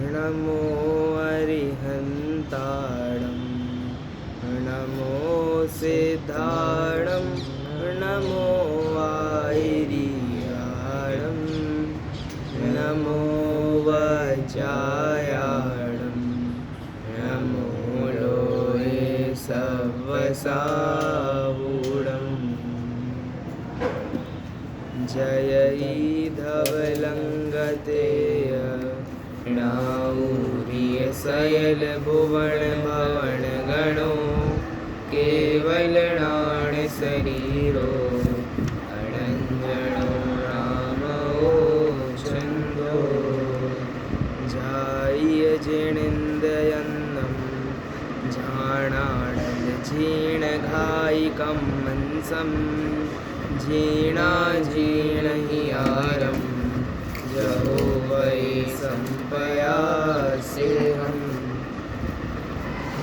नमो अरिहन्ताणं नमो सिद्धाणं नमो वायरियाणं नमो वज्रायाणं नमो लोहे सवसावूढम् जय धवलंगतेय नाऊरिय सयल भुवन भवन गणो केवल नाण शरीरो अनंजनो रामो छंदो जाय जिणिंदयन्नं झाणाडल झीण घायिकं मनसं जीणा जीणहियारं जहो वै संपयासेहम्।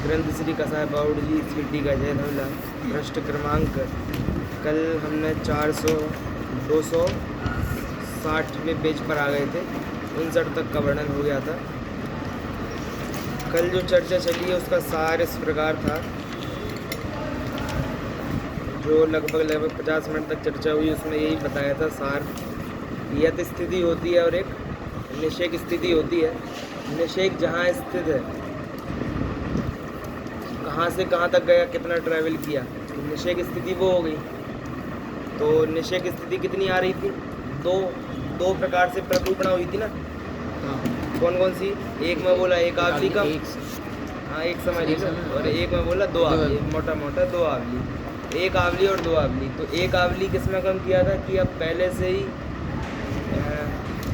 ग्रंथ श्री कसाय बाउड़ जी सीटी का जय धवला पृष्ठ क्रमांक कल हमने 260वें पेज पर आ गए थे, 59 तक का वर्णन हो गया था। कल जो चर्चा चली है उसका सार इस प्रकार था, जो लगभग 50 मिनट तक चर्चा हुई उसमें यही बताया था सार। यत स्थिति होती है और एक निषेक स्थिति होती है। निषेक जहाँ स्थित है, कहाँ से कहाँ तक गया, कितना ट्रैवल किया, तो निषेक स्थिति वो हो गई। तो निषेक स्थिति कितनी आ रही थी? दो प्रकार से प्ररूपणा हुई थी ना। कौन कौन सी? एक में बोला एक आवली का, हाँ एक समझ लीजिए, और एक में बोला दो आवली, मोटा मोटा दो आवली, एक आवली और दो आवली। तो एक आवली किसमें कम किया था कि अब पहले से ही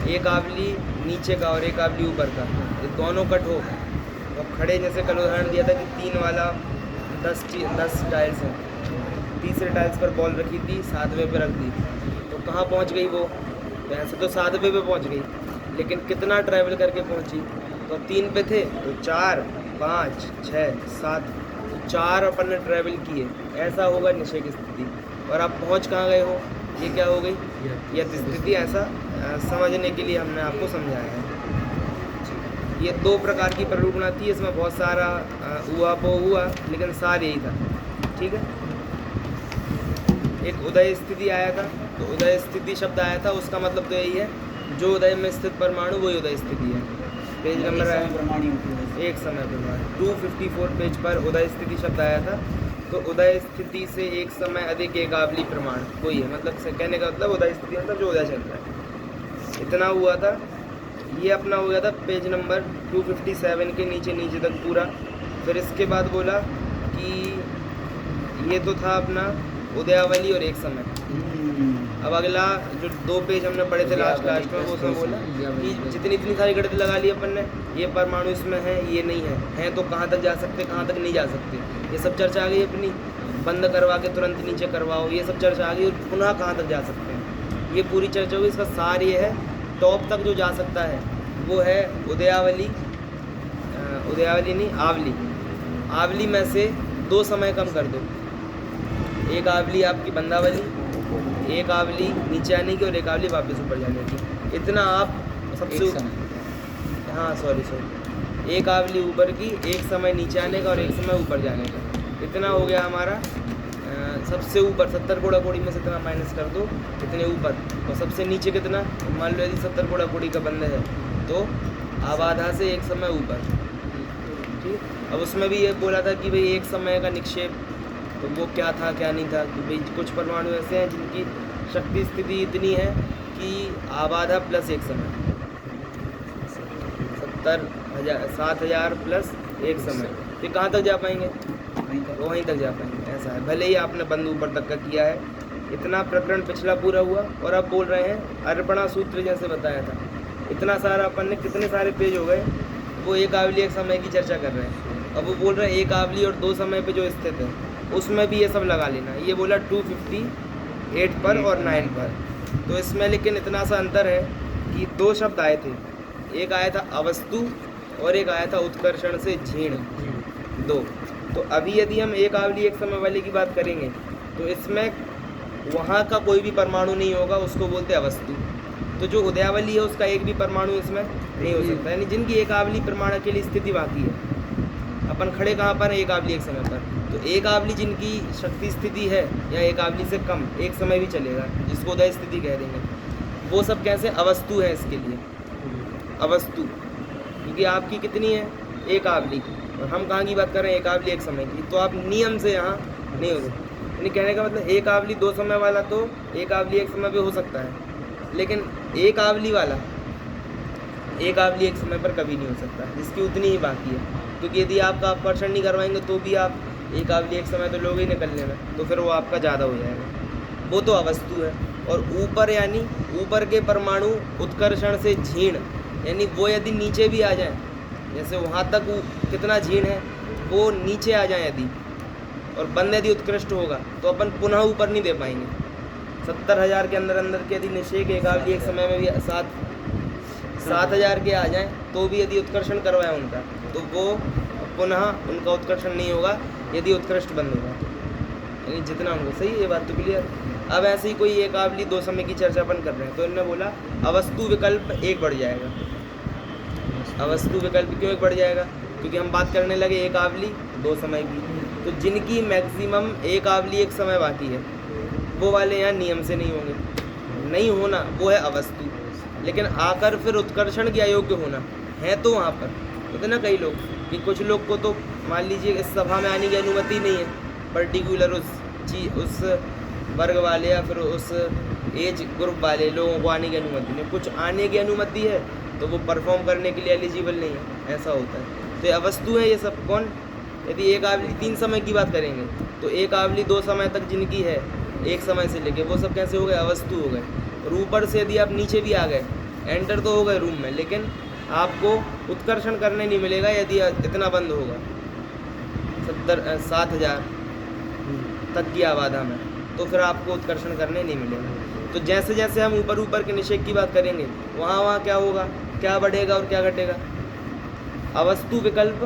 एक आवली नीचे का और एक आवली ऊपर का, ये दोनों कट हो तो खड़े, जैसे कल उदाहरण दिया था कि 3 वाला 10 टाइल्स हैं, तीसरे टाइल्स पर बॉल रखी थी, 7वें पे रख दी, तो कहाँ पहुँच गई वो? वैसे तो 7वें पे पहुँच गई, लेकिन कितना ट्रैवल करके पहुँची? तो अब 3 पे थे तो 4, 5, 6, 7, 4 अपन ने ट्रैवल किए, ऐसा होगा निषेक स्थिति। और आप पहुँच कहाँ गए हो? ये क्या हो गई? यत स्थिति। ऐसा समझने के लिए हमने आपको समझाया है। ये 2 प्रकार की प्ररूपणा थी, इसमें बहुत सारा हुआ पो हुआ, लेकिन सार यही था। ठीक है। एक उदय स्थिति आया था, तो उदय स्थिति शब्द आया था, उसका मतलब तो यही है जो उदय में स्थित परमाणु वही उदय स्थिति है। पेज नंबर है एक समय परमाणु 254 पेज पर उदय स्थिति शब्द आया था। तो उदय स्थिति से एक समय अधिक एक आवली प्रमाण कोई है, मतलब कहने का मतलब उदय स्थिति मतलब जो उदय चल रहा है, इतना हुआ था। ये अपना हो गया था पेज नंबर 257 के नीचे तक पूरा। फिर इसके बाद बोला कि ये तो था अपना उदयावली और एक समय। अब अगला जो 2 पेज हमने पढ़े थे लास्ट में, वो उसमें बोला कि जितनी सारी गणित लगा ली अपन ने, ये परमाणु इसमें है, ये नहीं है तो कहाँ तक जा सकते, कहाँ तक नहीं जा सकते, ये सब चर्चा आ गई अपनी। बंद करवा के तुरंत नीचे करवाओ, ये सब चर्चा आ गई। और पुनः कहाँ तक जा सकते हैं, ये पूरी चर्चा हुई। इसका सार ये है, टॉप तक जो जा सकता है वो है उदयावली नहीं आवली। आवली में से 2 समय कम कर दो, एक आवली आपकी बंदावली, एक आवली नीचे आने की और एक आवली वापस ऊपर जाने की। इतना आप सबसे एक आवली ऊपर की, एक समय नीचे आने का और एक समय ऊपर जाने का। इतना हो गया हमारा सबसे ऊपर 70 कोड़ा कोड़ी में से इतना माइनस कर दो, इतने ऊपर। और सबसे नीचे कितना? मान लो यदि 70 कोड़ा कोड़ी का बंद है तो आबाधा से एक समय ऊपर। ठीक। अब उसमें भी ये बोला था कि भाई एक समय का निक्षेप, तो वो क्या था क्या नहीं था, कि भाई कुछ परमाणु ऐसे हैं जिनकी शक्ति स्थिति इतनी है कि आबाधा प्लस एक समय, 70,000 प्लस एक समय, ये कहाँ तक जा पाएंगे? वहीं तक जा पाएंगे। ऐसा है, भले ही आपने बंद ऊपर तक का किया है। इतना प्रकरण पिछला पूरा हुआ और अब बोल रहे हैं अर्पणा सूत्र जैसे बताया था। इतना सारा अपन ने, कितने सारे पेज हो गए, वो एक आवली एक समय की चर्चा कर रहे हैं। अब वो बोल रहे हैं एक आवली और 2 समय पे जो स्थित है उसमें भी ये सब लगा लेना। ये बोला 258 पर और 9 पर। तो इसमें लेकिन इतना सा अंतर है कि 2 शब्द आए थे, एक आया था अवस्तु और एक आया था उत्कर्षण से झीण, 2। तो अभी यदि हम एक आवली एक समय वाले की बात करेंगे तो इसमें वहाँ का कोई भी परमाणु नहीं होगा, उसको बोलते अवस्तु। तो जो उदयावली है उसका एक भी परमाणु इसमें नहीं हो सकता, यानी जिनकी एक आवली परमाणु के लिए स्थिति बाकी है। अपन खड़े कहाँ पर हैं? एक आवली एक समय पर। तो एक आवली जिनकी शक्ति स्थिति है या एक आवली से कम एक समय भी चलेगा, जिसको उदय स्थिति कह देंगे, वो सब कैसे अवस्तु है इसके लिए, अवस्तु। क्योंकि आपकी कितनी है? एक आवली, और हम कहाँ की बात कर रहे हैं? एक आवली एक समय की। तो आप नियम से यहाँ नहीं हो सकते। यानी कहने का मतलब एक आवली दो समय वाला तो एक आवली एक समय पे हो सकता है, लेकिन एक आवली वाला एक आवली एक समय पर कभी नहीं हो सकता, जिसकी उतनी ही बाकी है। क्योंकि यदि आपका आकर्षण नहीं करवाएंगे तो भी आप एक आवली एक समय तो लोग ही निकलने में, तो फिर वो आपका ज़्यादा हो जाएगा, वो तो अवस्तु है। और ऊपर यानी ऊपर के परमाणु उत्कर्षण से झीण, यानी वो यदि नीचे भी आ जाए, जैसे वहाँ तक कितना झीण है वो नीचे आ जाए यदि, और बंद यदि उत्कृष्ट होगा तो अपन पुनः ऊपर नहीं दे पाएंगे। 70,000 के अंदर के यदि निषेक एक आवली एक समय में भी 7,000 के आ जाएं तो भी यदि उत्कर्षण करवाए उनका, तो वो पुनः उनका उत्कर्षण नहीं होगा यदि उत्कृष्ट बंद होगा तो, यानी जितना उनको सही है। ये बात तो क्लियर। अब ऐसे ही कोई एक आवली दो समय की चर्चा अपन कर रहे हैं, तो इन्होंने बोला अवस्तु विकल्प एक बढ़ जाएगा। अवस्तु विकल्प क्यों एक बढ़ जाएगा? क्योंकि हम बात करने लगे एक आवली दो समय की, तो जिनकी मैक्सिमम एक आवली एक समय बाकी है वो वाले यहाँ नियम से नहीं होंगे, नहीं होना वो है अवस्तु। लेकिन आकर फिर उत्कर्षण के अयोग्य होना है तो वहाँ पर होते ना कई लोग, कि कुछ लोग को तो मान लीजिए इस सभा में आने की अनुमति नहीं है, पर्टिकुलर उस वर्ग वाले या फिर उस एज ग्रुप वाले लोगों को आने की अनुमति नहीं, कुछ आने की अनुमति है तो वो परफॉर्म करने के लिए एलिजिबल नहीं है, ऐसा होता है। तो ये अवस्तु है ये सब। कौन? यदि एक आवली 3 समय की बात करेंगे तो एक आवली 2 समय तक जिनकी है एक समय से लेके, वो सब कैसे हो गए? अवस्तु हो गए। और ऊपर से यदि आप नीचे भी आ गए, एंटर तो हो गए रूम में, लेकिन आपको उत्कर्षण करने नहीं मिलेगा यदि इतना बंद होगा 7,000 तक की आबादा में, तो फिर आपको उत्कर्षण करने नहीं मिलेगा। तो जैसे जैसे हम ऊपर ऊपर के निषेक की बात करेंगे वहाँ वहाँ क्या होगा, क्या बढ़ेगा और क्या घटेगा? अवस्तु विकल्प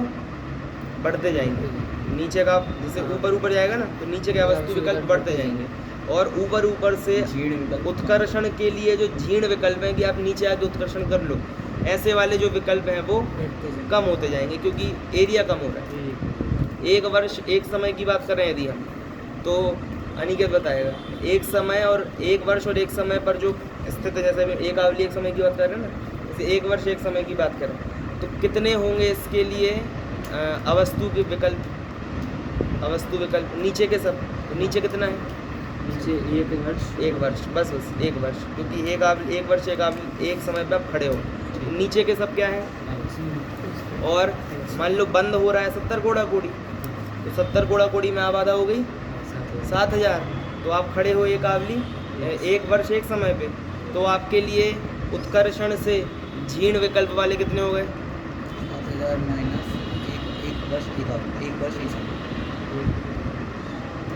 बढ़ते जाएंगे। नीचे का जैसे ऊपर ऊपर जाएगा ना, तो नीचे के अवस्तु विकल्प बढ़ते जाएंगे। और ऊपर ऊपर से उत्कर्षण के लिए जो झीण विकल्प हैं कि आप नीचे आके उत्कर्षण कर लो, ऐसे वाले जो विकल्प हैं वो कम होते जाएंगे, क्योंकि एरिया कम हो रहा है। एक वर्ष एक समय की बात कर रहे हैं यदि हम, तो अनिकेत बताएगा एक समय और एक वर्ष और एक समय पर जो स्थित है, जैसे एक आवली एक समय की बात कर रहे हैं ना, जैसे एक वर्ष एक समय की बात करें तो कितने होंगे इसके लिए अवस्तु के विकल्प? अवस्तु विकल्प नीचे के सब, तो नीचे कितना है? नीचे एक वर्ष बस एक वर्ष, क्योंकि एक वर्ष एक समय पे आप खड़े हो। नीचे के सब क्या है? और मान लो बंद हो रहा है 70 कोड़ा कोड़ी, तो 70 कोड़ा कोड़ी में आबादा हो गई 7,000, तो आप खड़े हो एक आवली एक वर्ष एक समय पे, तो आपके लिए उत्कर्षण से झीण विकल्प वाले कितने हो गए? 7,000 माइनस एक वर्ष एक समय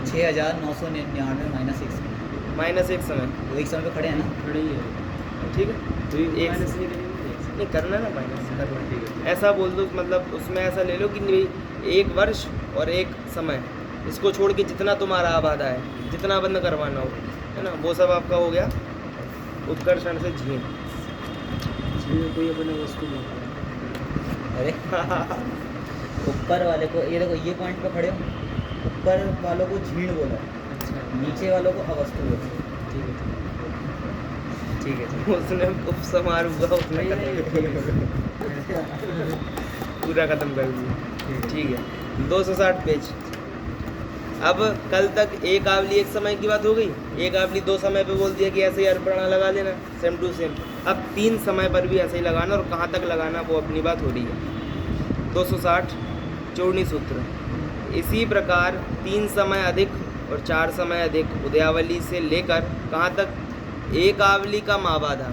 6,999 माइनस एक समय वो एक समय पे खड़े हैं ना, खड़े ही है। ठीक है। तो एक माइनस नहीं करेंगे, नहीं करना ना, माइनस करना, ठीक है। ऐसा बोल दो, मतलब उसमें ऐसा ले लो कि एक वर्ष और एक समय, इसको छोड़ के जितना तुम्हारा आबादा है, जितना बंद करवाना हो, है ना, वो सब आपका हो गया उत्कर्षण से झीण। झीण कोई अपने वस्तु नहीं। अरे ऊपर वाले को ये देखो, ये पॉइंट पे खड़े हो, ऊपर वालों को झीण बोला, अच्छा नीचे वालों को अवस्तु बोला। ठीक है। उसने उपसमार हुआ, उसने पूरा खत्म कर दिया। ठीक है, 260 पेज। अब कल तक एक आवली एक समय की बात हो गई, एक आवली 2 समय पे बोल दिया कि ऐसे ही अर्पणा लगा लेना सेम टू सेम। अब 3 समय पर भी ऐसे ही लगाना, और कहाँ तक लगाना वो अपनी बात हो रही है। 260 चौड़नी सूत्र। इसी प्रकार 3 समय अधिक और 4 समय अधिक उदयावली से लेकर कहाँ तक? एक आवली का आबादा,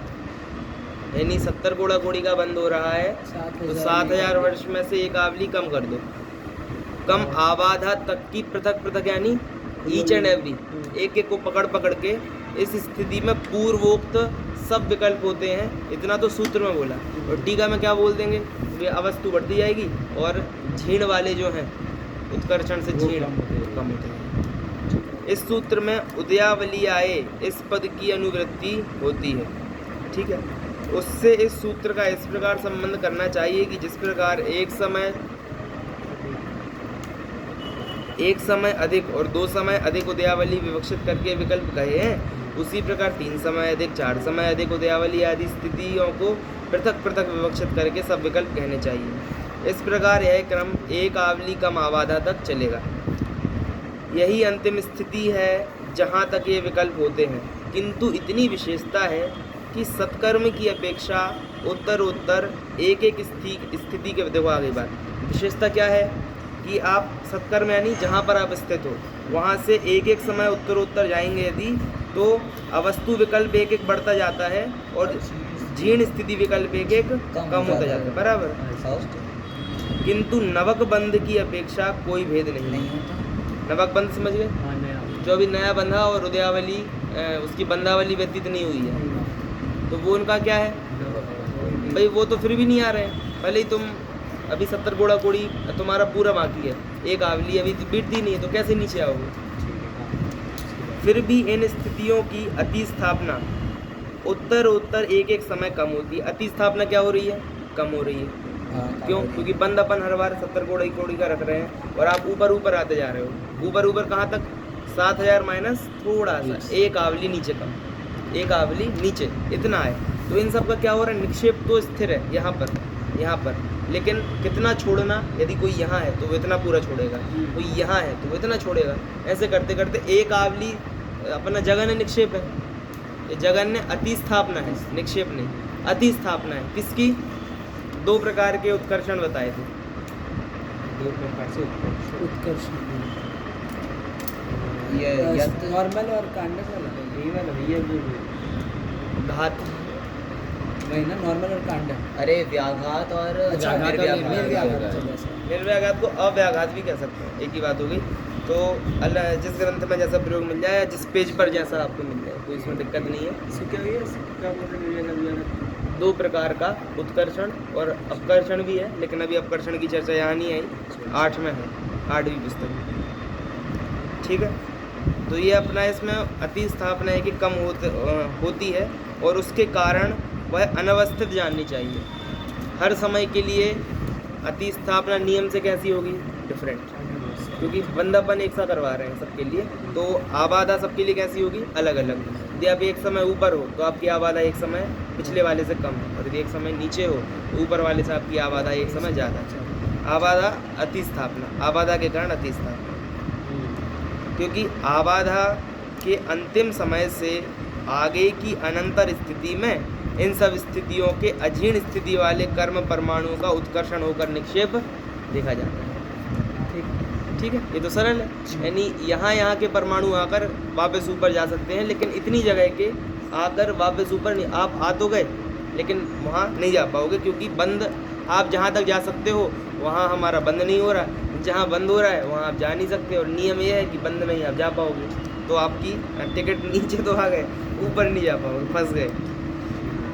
यानी 70 कोड़ा कोड़ी का बंद हो रहा है, तो 7,000 वर्ष में से एक आवली कम कर दो, कम आबादा तक की पृथक पृथक, यानी ईच एंड एवरी, एक एक को पकड़ पकड़ के। इस स्थिति में पूर्वोक्त सब विकल्प होते हैं, इतना तो सूत्र में बोला। और टीका में क्या बोल देंगे? वे अवस्तु बढ़ती जाएगी और झीण वाले जो हैं उत्कर्षण से झीण कम होते हैं। इस सूत्र में उदयावली आए इस पद की अनुवृत्ति होती है। ठीक है। उससे इस सूत्र का इस प्रकार संबंध करना चाहिए कि जिस प्रकार एक समय अधिक और 2 समय अधिक उदयावली विवक्षित करके विकल्प कहे हैं, उसी प्रकार 3 समय अधिक, 4 समय अधिक उदयावली आदि स्थितियों को पृथक पृथक विवक्षित करके सब विकल्प कहने चाहिए। इस प्रकार यह क्रम एक आवली कम आबाधा तक चलेगा। यही अंतिम स्थिति है जहाँ तक ये विकल्प होते हैं, किंतु इतनी विशेषता है कि सत्कर्म की अपेक्षा उत्तरोत्तर एक एक स्थिति के, देखो आगे बात, विशेषता क्या है कि आप सत्कर्म यानी जहाँ पर आप स्थित हो वहाँ से एक एक समय उत्तरोत्तर जाएंगे यदि, तो अवस्तु विकल्प एक एक बढ़ता जाता है और जीर्ण स्थिति विकल्प एक एक कम होता जाता है, बराबर। किंतु नवक बंध की अपेक्षा कोई भेद नहीं होता। नवक बंध समझ गए? हाँ, नया। जो अभी नया बंधा और उदयावली उसकी बंधावली व्यतीत नहीं हुई है, तो वो उनका क्या है भाई, वो तो फिर भी नहीं आ रहे हैं। भले ही तुम अभी 70 घोड़ा कोड़ी तुम्हारा पूरा बाकी है, एक आवली अभी बीतती नहीं है, तो कैसे नीचे आओगे? फिर भी इन स्थितियों की अति स्थापना उत्तर एक एक समय कम होती है। अति स्थापना क्या हो रही है? कम हो रही है। क्यों? क्योंकि बंद अपन हर बार 70 घोड़ा कोड़ी का रख रहे हैं और आप ऊपर आते जा रहे हो। ऊपर कहाँ तक? 7000 माइनस थोड़ा सा, एक आवली नीचे कम, एक आवली नीचे, इतना है। तो इन सब का क्या हो रहा है? निक्षेप तो स्थिर है यहाँ पर, लेकिन कितना छोड़ना, यदि कोई यहाँ है तो वो इतना पूरा छोड़ेगा, कोई यहाँ है तो वो इतना छोड़ेगा। ऐसे करते करते एक आवली अपना जगन्य निक्षेप है, ये जगन्य अति स्थापना है, निक्षेप नहीं, अति स्थापना है। किसकी? 2 प्रकार के उत्कर्षण बताए थे, 2 प्रकार से उत्कर्षण, ये नॉर्मल और कांडक वाला, यही वाला भैया जो घात, वही ना, नॉर्मल और कांडक। अरे व्याघात और निर्व्याघात को अव्याघात भी कह सकते हैं, एक ही बात हो गई। तो अल्लाह जिस ग्रंथ में जैसा प्रयोग मिल जाए, जिस पेज पर जैसा आपको मिल जाए, कोई इसमें दिक्कत नहीं है। इससे क्या हुई है? क्या बोलते हैं? 2 प्रकार का उत्कर्षण और अपकर्षण भी है, लेकिन अभी अपकर्षण की चर्चा यहाँ नहीं आई, 8 में है, 8वीं पुस्तक में, ठीक है। तो ये अपना इसमें अति स्थापना है कि कम होती है और उसके कारण वह अनवस्थित जाननी चाहिए। हर समय के लिए अति स्थापना नियम से कैसी होगी? डिफरेंट, क्योंकि बंदापन एक सा करवा रहे हैं सबके लिए, तो आबादा सबके लिए कैसी होगी? अलग अलग। यदि आप एक समय ऊपर हो तो आपकी आबादा एक समय पिछले वाले से कम है, और यदि एक समय नीचे हो तो ऊपर वाले से आपकी आबादा एक समय ज़्यादा। आबादा अति स्थापना, आबादा के कारण अति स्थापना, क्योंकि आबादा के अंतिम समय से आगे की अनंतर स्थिति में इन सब स्थितियों के अजीर्ण स्थिति वाले कर्म परमाणुओं का उत्कर्षण होकर निक्षेप देखा जाता है। ठीक है, ये तो सरल है। यानी यहाँ के परमाणु आकर वापस ऊपर जा सकते हैं, लेकिन इतनी जगह के आकर वापस ऊपर नहीं, आप आ तो गए लेकिन वहाँ नहीं जा पाओगे, क्योंकि बंद, आप जहाँ तक जा सकते हो वहाँ हमारा बंद नहीं हो रहा, जहाँ बंद हो रहा है वहाँ आप जा नहीं सकते। और नियम ये है कि बंद में ही आप जा पाओगे, तो आपकी टिकट नीचे तो आ गए, ऊपर नहीं जा पाओगे, फंस गए।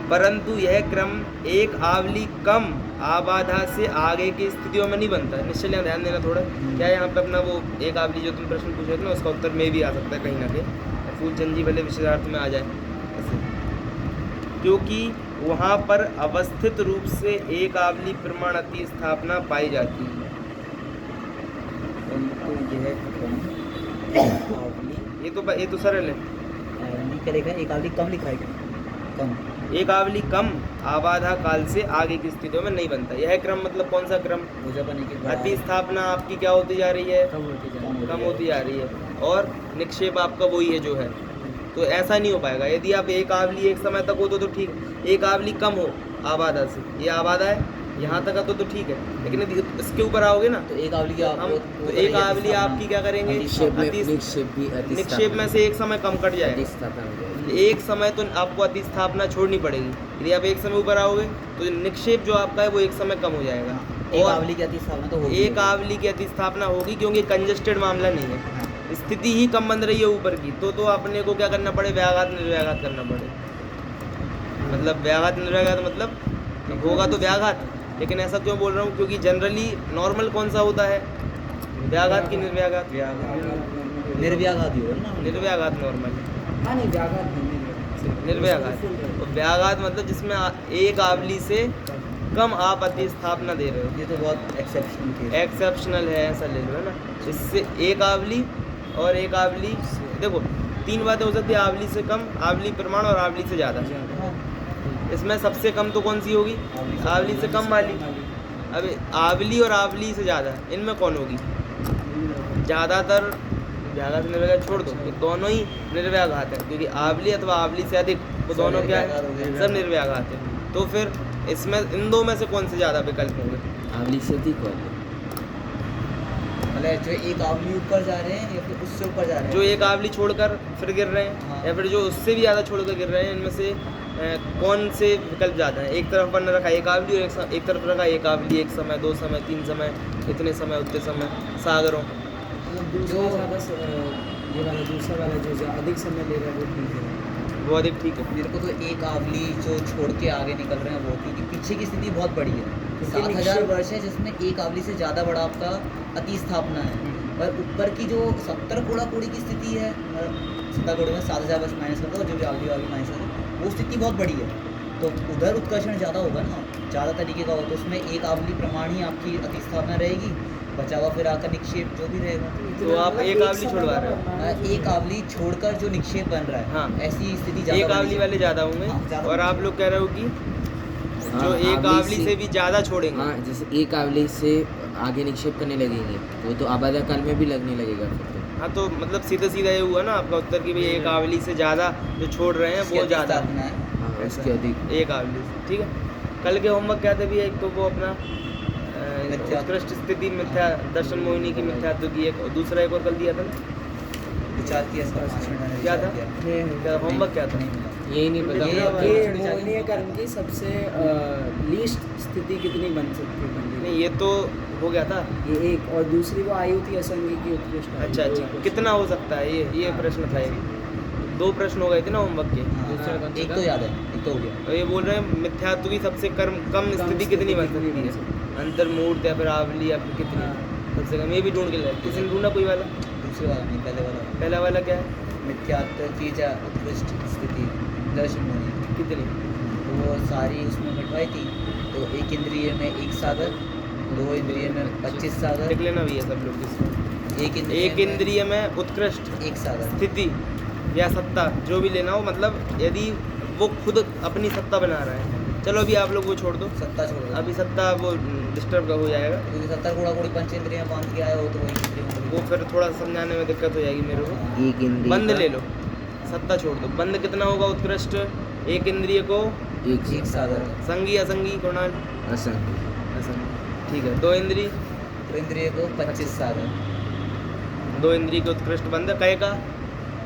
परंतु यह क्रम एक आवली कम आबाधा से आगे की स्थितियों में नहीं बनता है। निश्चय ध्यान देना थोड़ा, क्या यहाँ पे अपना वो एक आवली जो तुम प्रश्न पूछ रहे थे ना, उसका उत्तर में भी आ सकता है कहीं ना कहीं, फूलचंद जी भले विशेषार्थ में आ जाए, क्योंकि वहाँ पर अवस्थित रूप से एक आवली प्रमाण अति स्थापना पाई जाती है। ये तो सरल है। करेगा एक आवली कम लिखाएगा, कम, एक आवली कम आबाधा काल से आगे की स्थितियों में नहीं बनता। यह क्रम मतलब कौन सा क्रम? अति स्थापना आपकी क्या होती जा रही है? कम होती जा रही है, और निक्षेप आपका वही है जो है। तो ऐसा नहीं हो पाएगा। यदि आप एक आवली एक समय तक हो तो ठीक, एक आवली कम हो आबादा से, ये आबादा है यहाँ तक तो ठीक है, लेकिन यदि इसके ऊपर आओगे ना तो एक आवली हम तो एक आवली आपकी क्या करेंगे? निक्षेप में से एक समय कम कट जाएगा, एक समय तो आपको अति स्थापना छोड़नी पड़ेगी। यदि आप एक समय ऊपर आओगे तो निक्षेप जो आपका है वो एक समय कम हो जाएगा। एक आवली की अति स्थापना तो होगी, एक आवली की अति स्थापना होगी, क्योंकि कंजस्टेड मामला नहीं है, स्थिति ही कम बन रही है ऊपर की, तो अपने को क्या करना पड़े? व्याघात निर्व्याघात करना पड़े। मतलब व्याघात निर्व्याघात मतलब होगा तो व्याघात, लेकिन ऐसा क्यों बोल रहा हूँ? क्योंकि जनरली नॉर्मल कौन सा होता है? व्याघात की निर्व्याघात? निर्व्याघात ही हो ना, निर्व्याघात नॉर्मल, निर्व्याघात। और व्याघात मतलब जिसमें एक आवली से कम आप अधिस्थापना दे रहे हो। ये तो बहुत एक्सेप्शनल केस। एक्सेप्शनल है, ऐसा ले लो, है ना। इससे एक आवली और एक आवली, देखो 3 बातें हो सकती है, आवली से कम, आवली प्रमाण और आवली से ज़्यादा। इसमें सबसे कम तो कौन सी होगी? आवली से कम वाली। अब आवली और आवली से ज़्यादा, इनमें कौन होगी? ज़्यादातर व्याघात निर्व्याघात छोड़ दो, ये दोनों ही निर्व्याघात है, क्योंकि आवली अथवा आवली से अधिक, वो दोनों क्या है? सब निर्व्याघात है। तो फिर इसमें इन दो में से कौन से ज़्यादा विकल्प होंगे? आवली से अधिक वाले, मतलब जो एक आवली ऊपर जा रहे हैं या फिर उससे ऊपर जा रहे हैं? जो एक आवली छोड़कर फिर गिर रहे हैं, हाँ। या फिर जो उससे भी ज़्यादा छोड़कर गिर रहे हैं, इनमें से कौन से विकल्प ज़्यादा है? एक तरफ अपन ने रखा एक आवली और एक तरफ रखा एक आवली, एक समय, 2 समय, 3 समय, इतने समय, उतने समय, सागरों। दूसरा ये वाला दूसरा वाला जो अधिक समय ले रहा है वो ठीक है। वो अधिक ठीक है। मेरे को तो एक आवली जो छोड़ के आगे निकल रहे हैं वो, क्योंकि पीछे की स्थिति बहुत बड़ी है। क्योंकि 7000 निक्षेप- वर्ष है जिसमें एक आवली से ज़्यादा बड़ा आपका अतिस्थापना है। पर ऊपर की जो 70 कोड़ा कोड़ी की स्थिति है, 70 कोड़ी में 7000 वर्ष माइनस करता है, और जो भी आवली वाली माइनस करता है, वो स्थिति बहुत बड़ी है। तो उधर उत्कर्षण ज़्यादा होगा ना, ज़्यादा तरीके का होगा, तो उसमें एक आवली प्रमाण ही आपकी अतिस्थापना रहेगी, बचा हुआ फिर आकर निक्षेप जो भी रहेगा। तो आप एक आवली छुड़वा रहे हो। एक आवली छोड़कर जो निक्षेप बन रहा है, हाँ। ऐसी स्थिति एक ज़्यादा आवली वाले ज़्यादा होंगे, हाँ, ज़्यादा और आप लोग कह रहे हो कि हाँ, जो एक आवली आवली से भी ज़्यादा छोड़ेंगे। हाँ, जैसे एक आवली से आगे निक्षेप करने लगेंगे तो वो तो आबादा काल में भी लगने लगेगा फिर तो। हाँ, तो मतलब सीधा सीधा ये हुआ ना आपका उत्तर कि भाई एक आवली से ज़्यादा जो छोड़ रहे हैं वो ज़्यादा है। अतिस्थापना है। हाँ, उसके अधिक। एक आवली से, ठीक है। कल के होमवर्क क्या थे भी? एक तो वो अपना मिथ्या। उत्कृष्ट स्थिति मिथ्या दर्शन मोहिनी की मिथ्यात्व की, एक और दूसरा एक और कल दिया था ना, विचार किया इसका भाषण मैंने क्या विचार था? किया। क्या होमवर्क क्या था? नहीं मिला। यही नहीं पता ये मोहनीय कर्म की सबसे लीस्ट स्थिति कितनी बन सकती है बनने नहीं, ये तो हो गया था। की? ये एक, और दूसरी वो आयु थी असंगी की उत्कृष्ट आयु। अच्छा अच्छा, कितना हो सकता है? ये प्रश्न था। ये 2 प्रश्न हो गए थे ना होमवर्क के। हाँ, दूसरा कौन सा एक था? तो याद है, एक तो हो गया। तो ये बोल रहे हैं मिथ्यात्व की सबसे कम स्थिति कितनी बन सकती है? अंतर्मूर्त या फिर आवली या फिर कितनी? हाँ। सबसे कम। ये भी ढूंढ के लाए, किसी ने ढूंढा कोई वाला? दूसरे वाला नहीं, पहले वाला। पहला वाला क्या है? मिथ्यात्व की जा उत्कृष्ट स्थिति दर्शन मोहिनी, कितनी? तो वो सारी उसमें बंटवाई थी। तो एक इंद्रिय में 1 सागर, 2 इंद्रिय में 25 सागर, देख लेना भी है सब लोग इसमें। एक एक इंद्रिय में उत्कृष्ट 1 सागर। स्थिति या सत्ता, जो भी लेना हो, मतलब यदि वो खुद अपनी सत्ता बना रहा है। चलो अभी आप लोग वो छोड़ दो, सत्ता छोड़ दो। अभी सत्ता वो डिस्टर्ब का हो जाएगा, क्योंकि 70 कोड़ा कोड़ी पंचेंद्रिय में बांध के आए हो तो वही इंद्रिय में वो फिर थोड़ा समझाने में दिक्कत हो जाएगी मेरे को। एक इंद्रिय बंद का ले लो, सत्ता छोड़ दो। बंद कितना होगा उत्कृष्ट? एक इंद्रिय को एक 1 सागर। संगी असंगी कुणाल? असंग। असंगी, ठीक है। 2 इंद्रिय, तो इंद्रिय को 25 सागर। 2 इंद्रिय के उत्कृष्ट बंद कहे का?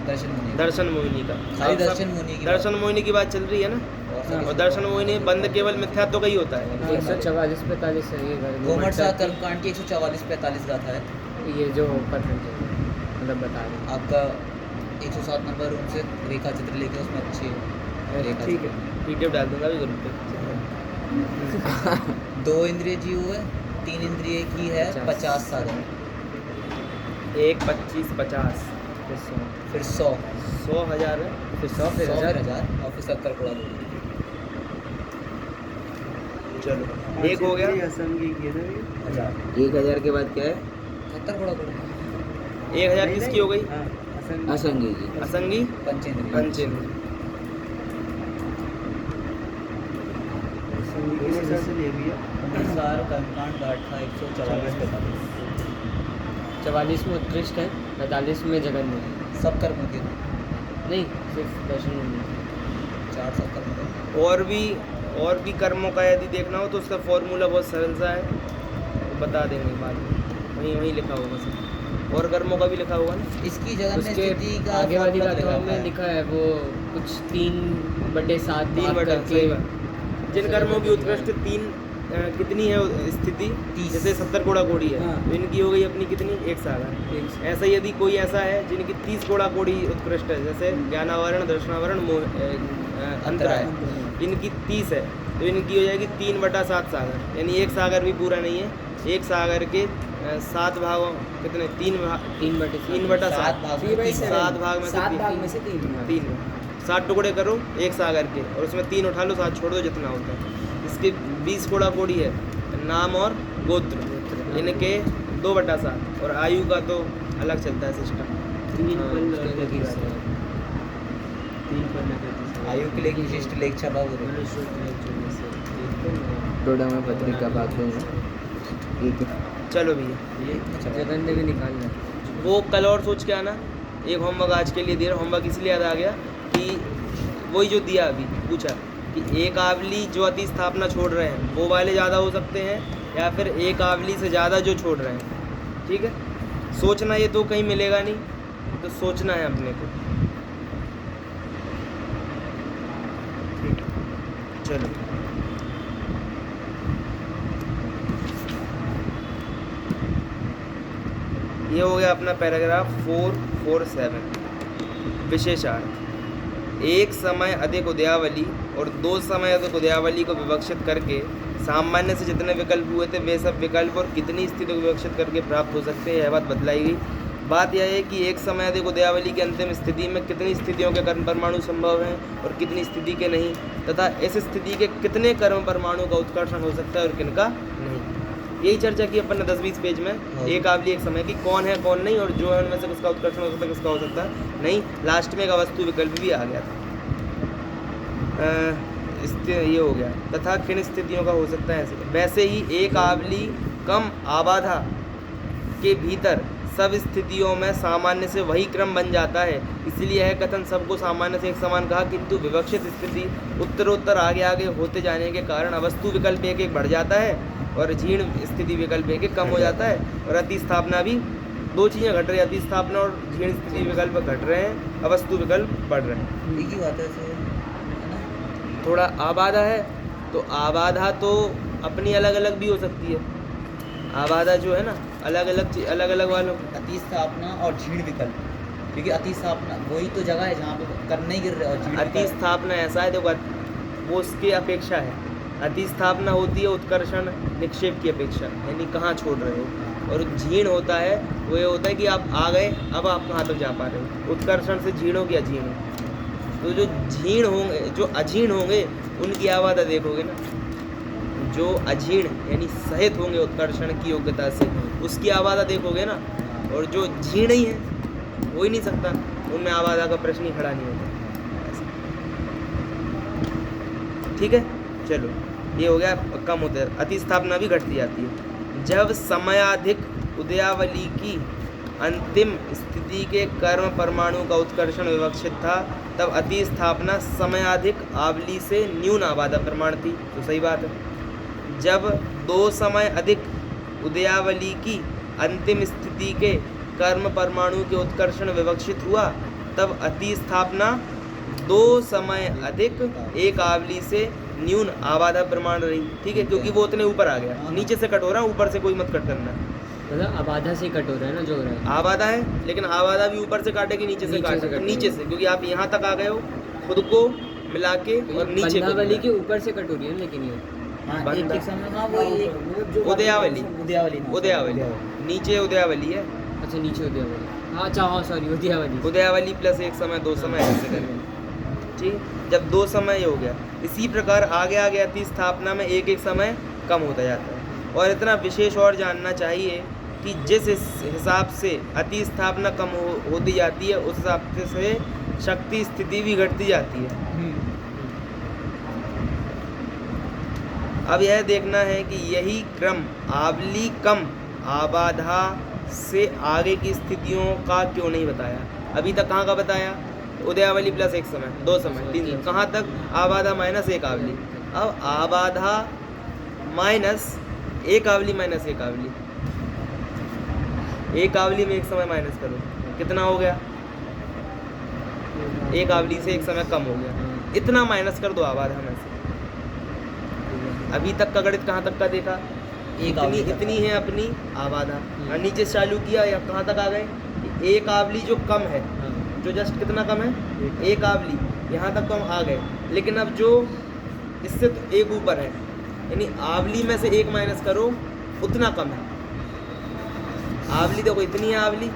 दर्शन मोहिनी। दर्शन मोहिनी का। खाली अब सब- दर्शन मोहिनी की दर्शन मोहिनी की बात चल रही है ना, बात। और दर्शन मोहिनी बंद केवल मिथ्यात्व का ही होता है। 144-45 है ये गोमटसा कर्मकांड की 144-45 गाथा है। ये जो परसेंटेज मतलब बता रहे आपका 107 नंबर रूम से रेखा चित्र लेके उसमें अच्छी रेखा ठीक है। पीडीएफ डाल दूंगा भी ग्रुप पे। 2 इंद्रिय जीव है, 3 इंद्रिय की है 50 सागर, 1 25 50 फिर 100, 100 1000 है, फिर 100 फिर 100 1000 फिर 1000 और फिर 70 कोड़ा कोड़ी। चलो एक हो गया। असंगी की है ना ये? 1000 1000 के बाद क्या है? 70 कोड़ा कोड़ी 1000 किसकी हो गई? हाँ, असंगी। असंगी की। असंगी पंचेंद्रिय। पंचेंद्रिय। असंगी की वजह से ले लिया। अनुसार कर्मकांड गाथा 144-45 44 में उत्कृष्ट है, 45 में जगन्य है। सब कर्मों के नहीं, सिर्फ दर्शन में 4 सब कर्मों के। और भी कर्मों का यदि देखना हो तो उसका फॉर्मूला बहुत सरल सा है, तो बता देंगे बाद में, वहीं लिखा होगा सब। और कर्मों का भी लिखा होगा ना। इसकी जगह में उसके स्थिति का आगे वाली फॉर्मूला गाथाओं लिखा में है। लिखा है वो कुछ 3/7 3 भाग बटा करके सही बात। जिन कर्मों की उत्कृष्ट 3 कितनी है स्थिति? 30। जैसे 70 कोड़ा कोड़ी है, हाँ। तो इनकी हो गई अपनी कितनी? 1 सागर। एक से- ऐसा यदि कोई ऐसा है जिनकी 30 कोड़ा कोड़ी उत्कृष्ट है, जैसे ज्ञानावरण, दर्शनावरण, अंतराय, इनकी 30 है, तो इनकी हो जाएगी 3/7 सागर, यानी 1 सागर भी पूरा नहीं है। 1 सागर के 7 भागों कितने? 3 भाग, 3/7 3/7 7 भाग में 3/7 7 भाग में से 7 तीन। भाग में से 3 3 7 टुकड़े करो एक सागर के, और उसमें 3 उठा लो, 7 छोड़ दो, जितना होता है। इसके 20 कोड़ा कोड़ी है, नाम और गोत्र, इनके 2/7, और आयु का तो अलग चलता है सिस्टम। आयु के लिए एक विशिष्ट लेख छपा हुआ है। टोडा में पत्रिका भाग दूंगा। ठीक है, चलो भैया, जगन भी निकालना। वो कल और सोच के आना। एक होमवर्क आज के लिए दे रहा, होमवर्क इसलिए याद आ गया कि वही जो दिया अभी पूछा कि एक आवली जो अति स्थापना छोड़ रहे हैं वो वाले ज़्यादा हो सकते हैं या फिर एक आवली से ज़्यादा जो छोड़ रहे हैं। ठीक है, सोचना, ये तो कहीं मिलेगा नहीं, तो सोचना है अपने को। ठीक, चलो ये हो गया अपना पैराग्राफ 447। विशेषार्थ, एक समय अधिक उदयावली और 2 समय अधिक उदयावली को विवक्षित करके सामान्य से जितने विकल्प हुए थे वे सब विकल्प और कितनी स्थितियों को विवक्षित करके प्राप्त हो सकते हैं, यह बात बतलाई गई। बात यह है कि एक समय अधिक उदयावली की अंतिम स्थिति में कितनी स्थितियों के कर्म परमाणु संभव हैं और कितनी स्थिति के नहीं, तथा इस स्थिति के कितने कर्म परमाणु का उत्कर्षण हो सकता है और किनका नहीं। यही चर्चा की अपन ने 10-20 पेज में। एक आवली एक समय की, कौन है कौन नहीं, और जो है उनमें से किसका उत्कर्षण हो सकता है किसका हो सकता है नहीं। लास्ट में एक अवस्तु विकल्प भी आ गया था। ये हो गया, तथा किन स्थितियों का हो सकता है ऐसे। वैसे ही एक आवली कम आबाधा के भीतर सब स्थितियों में सामान्य से वही क्रम बन जाता है। इसलिए यह कथन सबको सामान्य से एक समान कहा, किंतु विवक्षित स्थिति उत्तरोत्तर आगे आगे होते जाने के कारण अवस्तु विकल्प एक एक बढ़ जाता है और जीर्ण स्थिति विकल्प एक एक कम हो जाता है। और अति स्थापना भी 2 चीज़ें घट रही है, अति स्थापना और जीर्ण स्थिति विकल्प घट रहे हैं, अवस्तु विकल्प बढ़ रहे हैं। एक ही बात है ऐसे, है ना? थोड़ा आबाधा है तो आबाधा तो अपनी अलग अलग भी हो सकती है। आबाधा जो है ना अलग अलग वालों अति स्थापना और झीण विकल्प, क्योंकि अति स्थापना वही तो जगह है जहाँ पे कर नहीं गिर रहे, और झीण अति विकल्प स्थापना ऐसा है, देखो वो उसकी अपेक्षा है। अति स्थापना होती है उत्कर्षण निक्षेप की अपेक्षा, यानी कहाँ छोड़ रहे हो। और झीण होता है वो ये होता है कि आप आ गए, अब आप कहाँ तक जा पा रहे हो। उत्कर्षण से झीण हो कि अजीर्ण हो। तो जो झीण होंगे, जो अजीर्ण होंगे उनकी आबादा देखोगे ना, जो अजीर्ण यानी सहित होंगे उत्कर्षण की योग्यता से उसकी आबादा देखोगे ना, और जो झीण ही है हो ही नहीं सकता, उनमें आबादा का प्रश्न ही खड़ा नहीं होता। ठीक है, चलो ये हो गया, कम होता है। अति स्थापना भी घटती जाती है। जब समयाधिक उदयावली की अंतिम स्थिति के कर्म परमाणु का उत्कर्षण विवक्षित था, तब अति स्थापना समयाधिक आवली से न्यून आबादा प्रमाण थी। तो सही बात है। जब 2 समय अधिक उदयावली की अंतिम स्थिति के कर्म परमाणु के उत्कर्षण विवक्षित हुआ, तब अति स्थापना 2 समय अधिक एक आवली से न्यून आबादा प्रमाण रही। ठीक है, क्योंकि वो उतने ऊपर आ गया। नीचे से कट हो रहा है, ऊपर से कोई मत कट करना। मतलब आबादा से कट हो रहा है ना, जो हो रहा है आबादा है, लेकिन आबादा भी ऊपर से काटेगी नीचे से काटेगी। नीचे से, क्योंकि आप यहाँ तक आ गए हो, खुद को मिला के और नीचे को बंधावली के ऊपर से कट हो रही है, लेकिन ये हाँ, एक समय, हाँ वही एक उदयावली उदयावली नीचे उदयावली है। अच्छा नीचे उदयावली, हाँ अच्छा, हाँ सॉरी उदयावली। उदयावली प्लस एक समय 2 समय ऐसे करेंगे। ठीक, जब 2 समय हो गया, इसी प्रकार आगे आगे अति स्थापना में एक एक समय कम होता जाता है। और इतना विशेष और जानना चाहिए कि जिस हिसाब से अति स्थापना कम होती जाती है, उस हिसाब से शक्ति स्थिति भी घटती जाती है। अब यह देखना है कि यही क्रम आवली कम आबाधा से आगे की स्थितियों का क्यों नहीं बताया। अभी तक कहाँ का बताया? उदयावली प्लस एक समय, 2 समय, 3 समय, कहाँ तक? आबाधा माइनस एक आवली। अब आबाधा माइनस एक आवली माइनस एक आवली, एक आवली में एक समय माइनस करो, कितना हो गया? एक आवली से एक समय कम हो गया, इतना माइनस कर दो आबाधा में से। अभी तक का गणित कहाँ तक का देखा? इतनी है अपनी आबाधा, और नीचे से चालू किया या कहाँ तक आ गए? एक आवली जो कम है, जो जस्ट कितना कम है? एक आवली, यहाँ तक तो हम आ गए। लेकिन अब जो इससे तो एक ऊपर है, यानी आवली में से एक माइनस करो, उतना कम है। आवली देखो इतनी है आवली,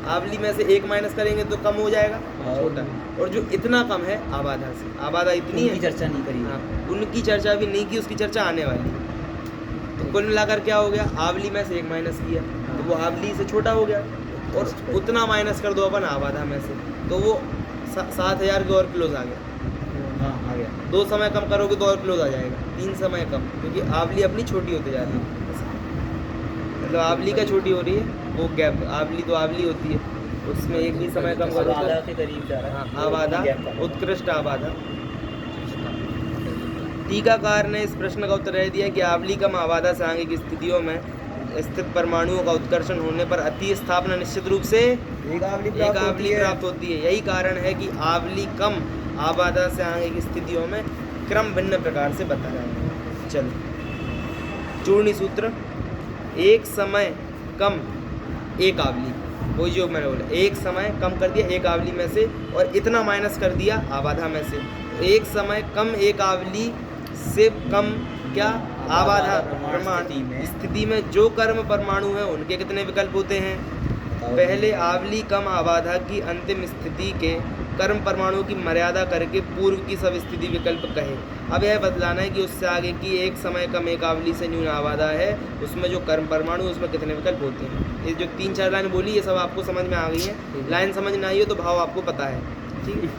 आवली में से एक माइनस करेंगे तो कम हो जाएगा छोटा, और जो इतना कम है आबादा से, आबादा इतनी उनकी है, चर्चा नहीं करी। हाँ, उनकी चर्चा भी नहीं की, उसकी चर्चा आने वाली है। तो कुल मिलाकर क्या हो गया, आवली में से एक माइनस किया तो वो आवली से छोटा हो गया, और उतना माइनस कर दो अपन आबादा में से, तो वो 7,000 के और क्लोज आ गया। हाँ आ गया। 2 समय कम करोगे तो और क्लोज आ जाएगा, 3 समय कम, क्योंकि आवली अपनी छोटी होती जा रही है, मतलब आवली का छोटी हो रही है वो गैप, आवली तो आवली होती है, उसमें एक ही समय कम करो आबादा के करीब जा रहा है। हाँ, आबादा, उत्कृष्ट आबादा। टीकाकार ने इस प्रश्न का उत्तर यह दिया कि आवली कम आबादा से आगे की स्थितियों में स्थित परमाणुओं का उत्कर्षण होने पर अति स्थापना निश्चित रूप से एक आवली प्राप्त होती है। यही कारण है कि आवली कम आबादा से आगे की स्थितियों में क्रम भिन्न प्रकार से बताया है। चलो चूर्णी सूत्र, एक समय कम एक आवली, वही जो मैंने बोला, एक समय कम कर दिया एक आवली में से और इतना माइनस कर दिया आबादा में से, एक समय कम एक आवली से कम क्या आबादा प्रमाण स्थिति में जो कर्म परमाणु हैं उनके कितने विकल्प होते हैं। पहले आवली कम आबादा की अंतिम स्थिति के कर्म परमाणु की मर्यादा करके पूर्व की सब स्थिति विकल्प कहे। अब यह बतलाना है कि उससे आगे की एक समय कम एक आवली से न्यून आबादा है, उसमें जो कर्म परमाणु उसमें कितने विकल्प होते हैं। ये जो 3-4 लाइन बोली ये सब आपको समझ में आ गई है। लाइन समझ में आई हो तो भाव आपको पता है, ठीक है?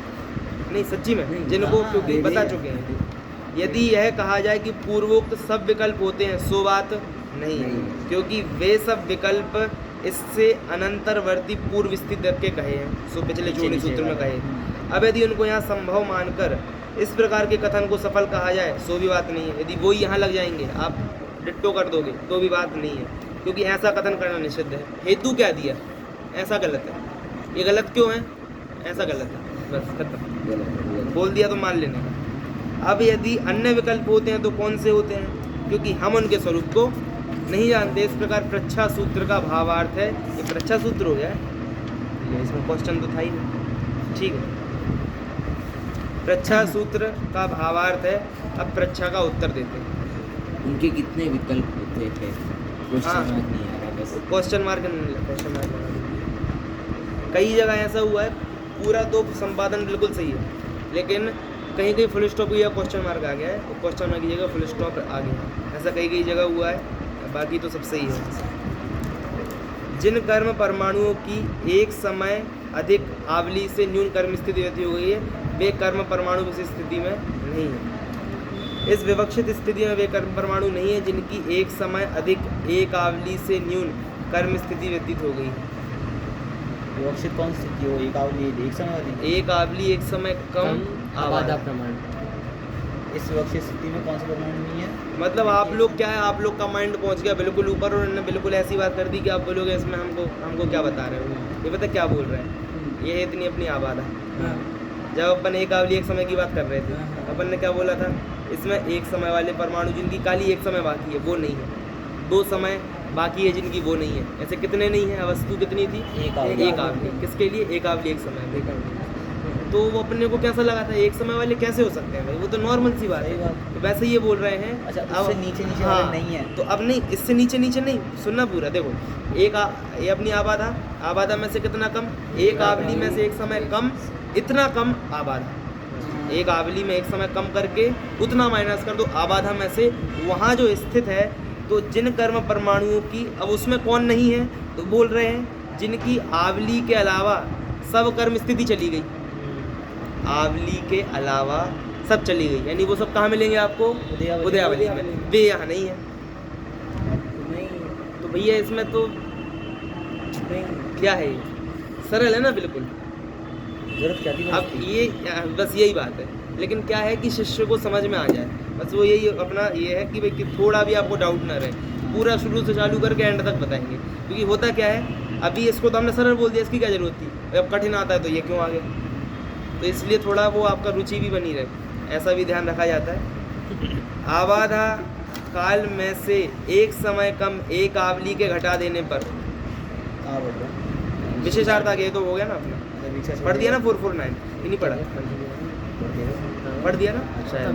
नहीं सच्ची में, जिनको क्योंकि बता चुके हैं। यदि यह कहा जाए कि पूर्वोक्त सब विकल्प होते हैं सो बात नहीं है, क्योंकि वे सब विकल्प इससे अनंतरवर्ती पूर्व स्थिति तक के कहे हैं, सो पिछले चूर्णी सूत्र में कहे। अब यदि उनको यहाँ संभव मानकर इस प्रकार के कथन को सफल कहा जाए सो भी बात नहीं है। यदि वो यहाँ लग जाएंगे आप डिट्टो कर दोगे तो भी बात नहीं है, क्योंकि ऐसा कथन करना निषिद्ध है। हेतु क्या दिया, ऐसा गलत है, ये गलत क्यों है, ऐसा गलत है, बस खत्म, बोल दिया तो मान लेने का। अब यदि अन्य विकल्प होते हैं तो कौन से होते हैं, क्योंकि हम उनके स्वरूप को नहीं जानते। इस प्रकार प्रच्छा सूत्र का भावार्थ है, ये प्रच्छा सूत्र हो गया है, इसमें क्वेश्चन तो था ही नहीं, ठीक है। प्रच्छा सूत्र का भावार्थ है। अब प्रच्छा का उत्तर देते हैं। उनके कितने विकल्प होते हैं, क्वेश्चन मार्क नहीं आ रहा, बस क्वेश्चन मार्क नहीं, क्वेश्चन मार्क लगा दीजिए। कई जगह ऐसा हुआ है, पूरा तो संपादन बिल्कुल सही है, लेकिन कहीं कहीं फुल स्टॉप या क्वेश्चन मार्क आ गया है, तो क्वेश्चन मार्क की जगह फुल स्टॉप आ गया, ऐसा कई जगह हुआ है, बाकी तो सब सही है। जिन कर्म परमाणुओं की एक समय अधिक आवली से न्यून कर्म स्थिति व्यक्ति हो गई है वे कर्म परमाणु किसी स्थिति में नहीं है। इस विवक्षित स्थिति में वे कर्म परमाणु नहीं है जिनकी एक समय अधिक एक आवली से न्यून कर्म स्थिति व्यतीत हो गई। विवक्षित कौन सी स्थिति हो, एक आवली एक समय वाली, एक आवली एक समय कम आबादा प्रमाण। इस विवक्षित स्थिति में कौन सा परमाणु नहीं है। मतलब आप लोग क्या है, आप लोग का माइंड पहुंच गया बिल्कुल ऊपर और उन्होंने बिल्कुल ऐसी बात कर दी कि आप बोलोगे इसमें हमको क्या बता रहे हो, ये पता क्या बोल रहे हैं, ये है इतनी अपनी आबादा। जब अपन एक आवली एक समय की बात कर रहे थे, अपन ने क्या बोला था, इसमें एक समय वाले परमाणु जिनकी खाली एक समय बाकी है वो नहीं है, 2 समय बाकी है जिनकी वो नहीं है। ऐसे कितने नहीं है, वस्तु कितनी थी, एक आवली। किसके लिए, एक आवली एक समय। तो वो अपने को कैसा लगा था, एक समय वाले कैसे हो सकते हैं भाई, वो तो नॉर्मल सी बात है। तो वैसे ये बोल रहे हैं। अच्छा, इससे नीचे नीचे हाँ, नहीं है तो अब नहीं, इससे नीचे नीचे नहीं, सुनना पूरा। देखो ये अपनी आबादा में से कितना कम, एक आवली में से एक समय कम, इतना कम आबादा, एक आवली में एक समय कम करके उतना माइनस कर दो आबादा में से, वहाँ जो स्थित है। तो जिन कर्म परमाणुओं की, अब उसमें कौन नहीं है, तो बोल रहे हैं जिनकी आवली के अलावा सब कर्म स्थिति चली गई, आवली के अलावा सब चली गई, यानी वो सब कहाँ मिलेंगे आपको, उदयावली में। वे यहाँ नहीं है, तो भैया इसमें तो क्या है, सरल है ना बिल्कुल। जरूरत क्या थी अब ये बस यही बात है, लेकिन क्या है कि शिष्य को समझ में आ जाए, बस वो यही अपना ये है कि भाई कि थोड़ा भी आपको डाउट ना रहे, पूरा शुरू से चालू करके एंड तक बताएंगे। क्योंकि होता क्या है, अभी इसको तो हमने सरल बोल दिया, इसकी क्या जरूरत थी, अब कठिन आता है तो ये क्यों आ गया, तो इसलिए थोड़ा वो आपका रुचि भी बनी रहे, ऐसा भी ध्यान रखा जाता है। आबादा काल में से एक समय कम एक आवली के घटा देने पर विशेषार्थ आ गया, तो हो गया ना अपना, पढ़ दिया ना 449, नहीं पढ़ा, पढ़ दिया ना शायद।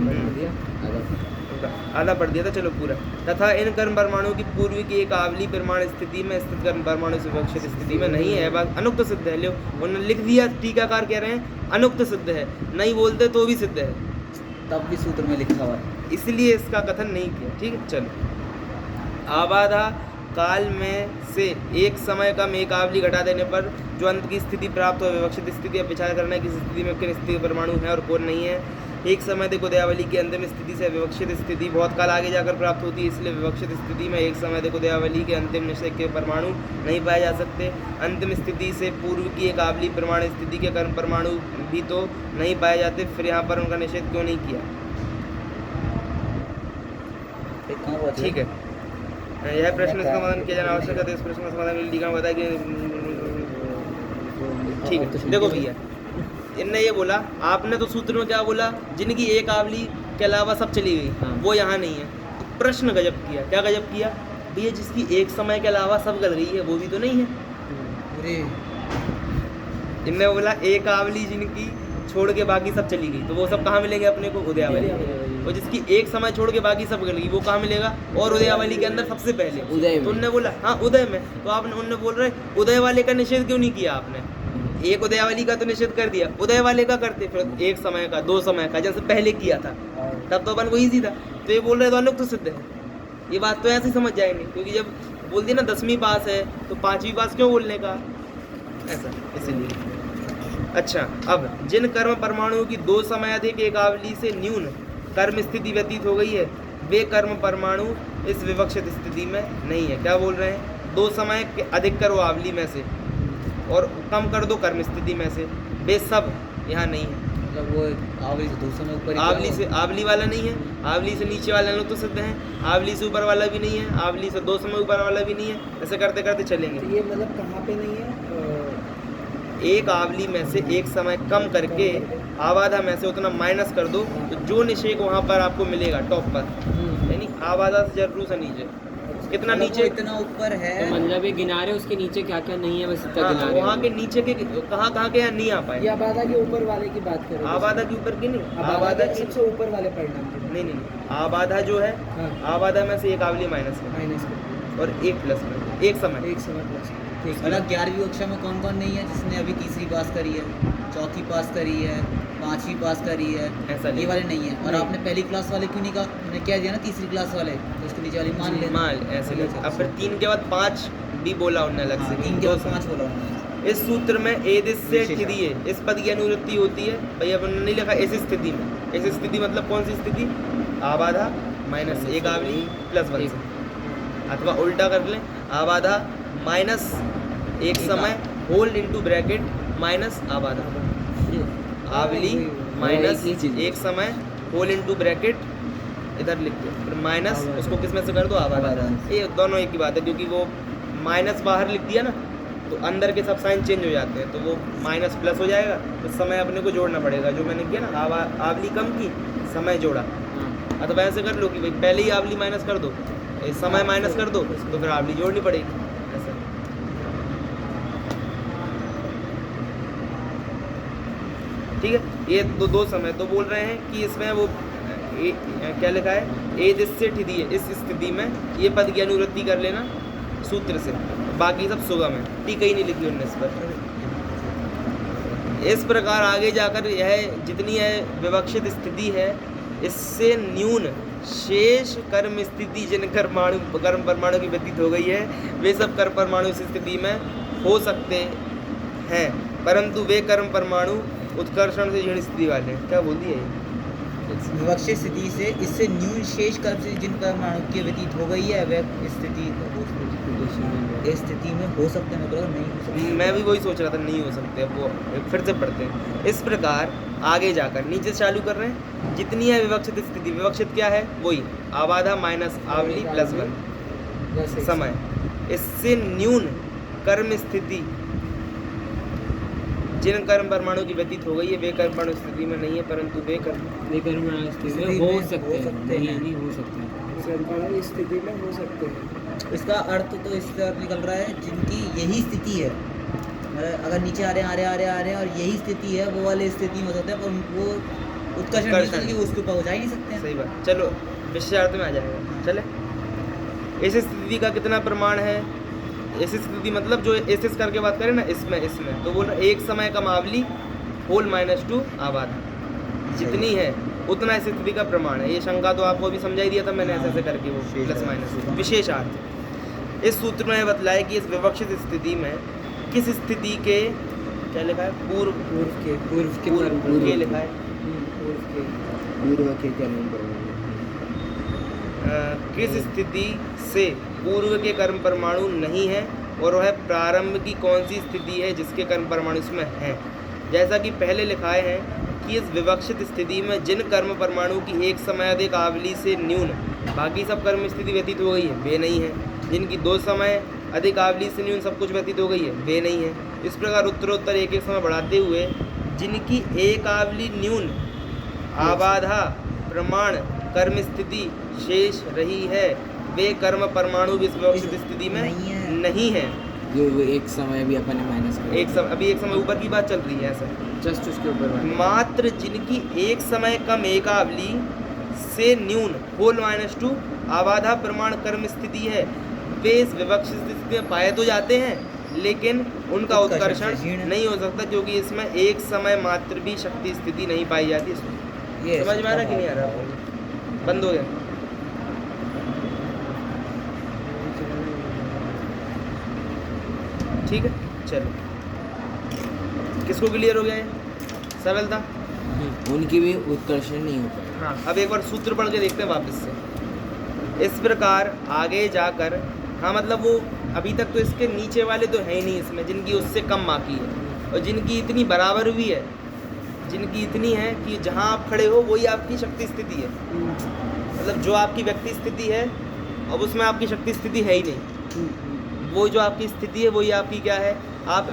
आधा पढ़ दिया था, चलो पूरा। तथा इन कर्म परमाणु की पूर्व की एक आवली प्रमाण स्थिति में स्थित कर्म परमाणु से विवक्षित स्थिति में नहीं है, बात अनुक्त सिद्ध है। लो उन्होंने लिख दिया, टीकाकार कह रहे हैं अनुक्त सिद्ध है, नहीं बोलते तो भी सिद्ध है, तब भी सूत्र में लिखा हुआ है। इसलिए इसका कथन नहीं किया। ठीक है, चलो। आबाधा काल में से एक समय कम एक आवली घटा देने पर जो अंत की स्थिति प्राप्त हो, विवक्षित स्थिति। अब विचार करना है कि इस स्थिति में किन स्थिति परमाणु है और कौन नहीं है। एक समय देखो उदयावली की अंतिम स्थिति से विवक्षित स्थिति बहुत काल आगे जाकर प्राप्त होती है, इसलिए विवक्षित स्थिति में एक समय देखो उदयावली के अंतिम निश्चय के परमाणु नहीं पाए जा सकते। अंतिम स्थिति से पूर्व की एक आवली प्रमाण स्थिति के कर्म परमाणु भी तो नहीं पाए जाते, फिर यहाँ पर उनका निषेध क्यों नहीं किया? ठीक है, यह प्रश्न इसका समाधान किया जाना आवश्यक है। इस प्रश्न का समाधान के लिए टीका में बताया कि ठीक है। देखो भैया, इनने ये बोला, आपने तो सूत्र में क्या बोला, जिनकी एक आवली के अलावा सब चली गई, हाँ। वो यहाँ नहीं है। तो प्रश्न गजब किया, क्या गजब किया भैया, जिसकी एक समय के अलावा सब गल गई है वो भी तो नहीं है। अरे इनने बोला एक आवली जिनकी छोड़ के बाकी सब चली गई, तो वो सब कहाँ मिलेंगे अपने को? उदयावली। और जिसकी एक समय छोड़ के बाकी सब गल गई, वो कहाँ मिलेगा? और उदयावली के अंदर सबसे पहले उदय में। तो उनने बोला हाँ उदय में, तो आपने उनने बोल रहे उदय वाले का निषेध क्यों नहीं किया आपने? एक उदयावली का तो निषेध कर दिया, उदय वाले का करते, फिर एक समय का, दो समय का, जैसे पहले किया था, तब तो अपन को ईजी था। तो ये बोल रहे तो अनुक्त सिद्ध है, ये बात तो ऐसे ही समझ जाएंगे, क्योंकि जब बोल दिया ना 10वीं पास है तो 5वीं पास क्यों बोलने का, ऐसा इसलिए। अच्छा, अब जिन कर्म परमाणुओं की 2 समय अधिक एक आवली से न्यून कर्म स्थिति व्यतीत हो गई है, वे कर्म परमाणु इस विवक्षित स्थिति में नहीं है। क्या बोल रहे हैं? 2 समय के अधिक करो आवली में से और कम कर दो कर्म स्थिति में से, वे सब यहाँ नहीं है। मतलब वो आवली से 2 समय ऊपर, आवली से आवली वाला नहीं है, आवली से नीचे वाला लोग तो सिद्ध हैं, आवली से ऊपर वाला भी नहीं है, आवली से 2 समय ऊपर वाला भी नहीं है, ऐसे करते करते चलेंगे। तो ये मतलब कहाँ पे नहीं है? एक आवली में से एक समय कम करके आबाधा में से उतना माइनस कर दो, तो जो निषेक वहाँ पर आपको मिलेगा टॉप पर, यानी आबाधा से जरूर से नीचे, कितना मतलब नीचे, वो इतना ऊपर है, तो मतलब ये गिना रहे उसके नीचे क्या क्या नहीं है, बस इतना गिना हाँ, रहे वहाँ के नीचे के कहाँ कहाँ के यहाँ नहीं आ ये पाए। आबादा के ऊपर वाले की बात करें, आबाधा के ऊपर की नहीं, आबादा के की सबसे ऊपर वाले परिणाम की नहीं नहीं, आबाधा जो है, हाँ। आबाधा में से एक आवली माइनस कर माइनस कर और एक प्लस कर, एक समय। एक समय प्लस। ठीक है। मतलब 11वीं कक्षा में कौन कौन नहीं है जिसने अभी तीसरी पास करी है, चौथी पास करी है, 5वीं पास करी है, ऐसा ये नहीं। वाले नहीं है। और नहीं। आपने पहली क्लास वाले क्यों नहीं कहा? मैंने क्या दिया ना, तीसरी क्लास वाले, तो उसके नीचे वाली मान लेना। मान ऐसे नहीं। अब फिर 3 के बाद 5 भी बोला उन्होंने अलग हाँ, से, 3 के बाद 5 बोला उन्होंने। इस सूत्र में एदिस से विशेषण। ठिदिए इस पद की अनुवृत्ति होती है। भाई अपन ने नहीं लिखा इस स्थिति में, इस स्थिति मतलब कौन सी स्थिति? आबाधा माइनस एक आवली प्लस 1 से, अथवा उल्टा कर लें, आबाधा माइनस एक समय होल इनटू ब्रैकेट माइनस आबाधा, आवली माइनस एक ही चीज़। एक समय होल इनटू ब्रैकेट इधर लिख दो, फिर माइनस उसको किस में से कर दो? आबाधा। ये दोनों एक ही बात है, क्योंकि वो माइनस बाहर लिख दिया ना तो अंदर के सब साइन चेंज हो जाते हैं, तो वो माइनस प्लस हो जाएगा, तो समय अपने को जोड़ना पड़ेगा। जो मैंने किया ना, आवली कम की, समय जोड़ा, अथवा ऐसे कर लो कि भाई पहले ही आवली माइनस कर दो, समय माइनस कर दो, तो फिर आवली जोड़नी पड़ेगी, ऐसा। ठीक है, ये दो समय तो बोल रहे हैं कि इसमें वो क्या लिखा है? ए जिससे ठिदी है, इस स्थिति में ये पद की अनुवृत्ति कर लेना सूत्र से, बाकी सब सुगम है, टीका ही नहीं लिखी उन्होंने इस पर। इस प्रकार आगे जाकर यह जितनी है विवक्षित स्थिति है, इससे न्यून शेष कर्म स्थिति जिन कर्म परमाणु की व्यतीत हो गई है, वे सब कर्म परमाणु इस स्थिति में हो सकते हैं, परंतु वे कर्म परमाणु उत्कर्षण से ऋण स्थिति वाले हैं। क्या बोल दिया ये? विवक्षित स्थिति से इससे न्यून शेष कर्म से जिन परमाणु की व्यतीत हो गई है, वह स्थिति इस स्थिति में हो सकते हैं, मतलब नहीं हो सकते। मैं भी वही सोच रहा था, नहीं हो सकते। अब वो फिर से पढ़ते हैं। इस प्रकार आगे जाकर नीचे से चालू कर रहे हैं, जितनी है विवक्षित स्थिति, विवक्षित क्या है? वही आबाधा माइनस आवली प्लस 1 समय, इससे न्यून कर्म स्थिति जिन कर्म परमाणु की व्यतीत हो गई है, वे कर्म परमाणु स्थिति में नहीं है, परंतु वे कर्म स्थिति में हो सकते हैं, नहीं हो सकते हैं। स्थिति में हो सकते हैं। इसका अर्थ तो इस तरह निकल रहा है, जिनकी यही स्थिति है, मतलब अगर नीचे आ रहे हैं और यही स्थिति है, वो वाले स्थिति में हो सकते हैं, पर वो उत्कर्षण नहीं सकते, उसके ऊपर हो जा ही नहीं सकते हैं। सही बात। चलो विशेषार्थ में आ जाएगा। चले, ऐसी स्थिति का कितना प्रमाण है? ऐसी स्थिति मतलब जो ऐसे करके बात करें ना, इसमें तो बोल रहा एक समय का मावली होल -2 आबादा जितनी है उतना ऐसी स्थिति का प्रमाण है। ये शंका तो आपको अभी समझा ही दिया था मैंने, ऐसे करके वो प्लस माइनस विशेषार्थ। इस सूत्र में बतलाया कि इस विवक्षित स्थिति में किस स्थिति के क्या लिखा है? पूर्व के लिखा है, पूर्व के कर्म परमाणु किस स्थिति से पूर्व के कर्म परमाणु नहीं है और वह प्रारंभ की कौन सी स्थिति है जिसके कर्म परमाणु इसमें हैं। जैसा कि पहले लिखाए हैं कि इस विवक्षित स्थिति में जिन कर्म परमाणु की एक समय अधिक आवली से न्यून बाकी सब कर्म स्थिति व्यतीत हो गई है वे नहीं है, जिनकी 2 समय अधिक आवली से न्यून सब कुछ व्यतीत हो गई है वे नहीं है। इस प्रकार उत्तरोत्तर एक समय बढ़ाते हुए जिनकी एक आवली न्यून आबाधा प्रमाण कर्म स्थिति शेष रही है वे कर्म परमाणु इस विवक्षित स्थिति में नहीं है। जो वो एक समय भी अपन ने माइनस कर अभी एक समय ऊपर की बात चल रही है, ऐसा जस्ट उसके ऊपर मात्र जिनकी एक समय कम एकावली से न्यून होल -2 आबाधा प्रमाण कर्म स्थिति है वे इस विवक्षित स्थिति में पाए तो जाते हैं लेकिन उनका उत्कर्षण नहीं हो सकता क्योंकि इसमें एक समय मात्र भी शक्ति स्थिति नहीं पाई जाती। समझ में आ रहा कि नहीं आ रहा? बंद हो गया। ठीक है, चलो, किसको क्लियर हो गया है? सरल था। उनकी भी उत्कर्षण नहीं हो पाएगा। हाँ, अब एक बार सूत्र पढ़ के देखते हैं वापस से। इस प्रकार आगे जाकर, हाँ मतलब वो अभी तक तो इसके नीचे वाले तो है ही नहीं इसमें, जिनकी उससे कम बाकी है और जिनकी इतनी बराबर भी है, जिनकी इतनी है कि जहाँ आप खड़े हो वही आपकी शक्ति स्थिति है। मतलब जो आपकी व्यक्ति स्थिति है अब उसमें आपकी शक्ति स्थिति है ही नहीं, वो जो आपकी स्थिति है वही आपकी क्या है?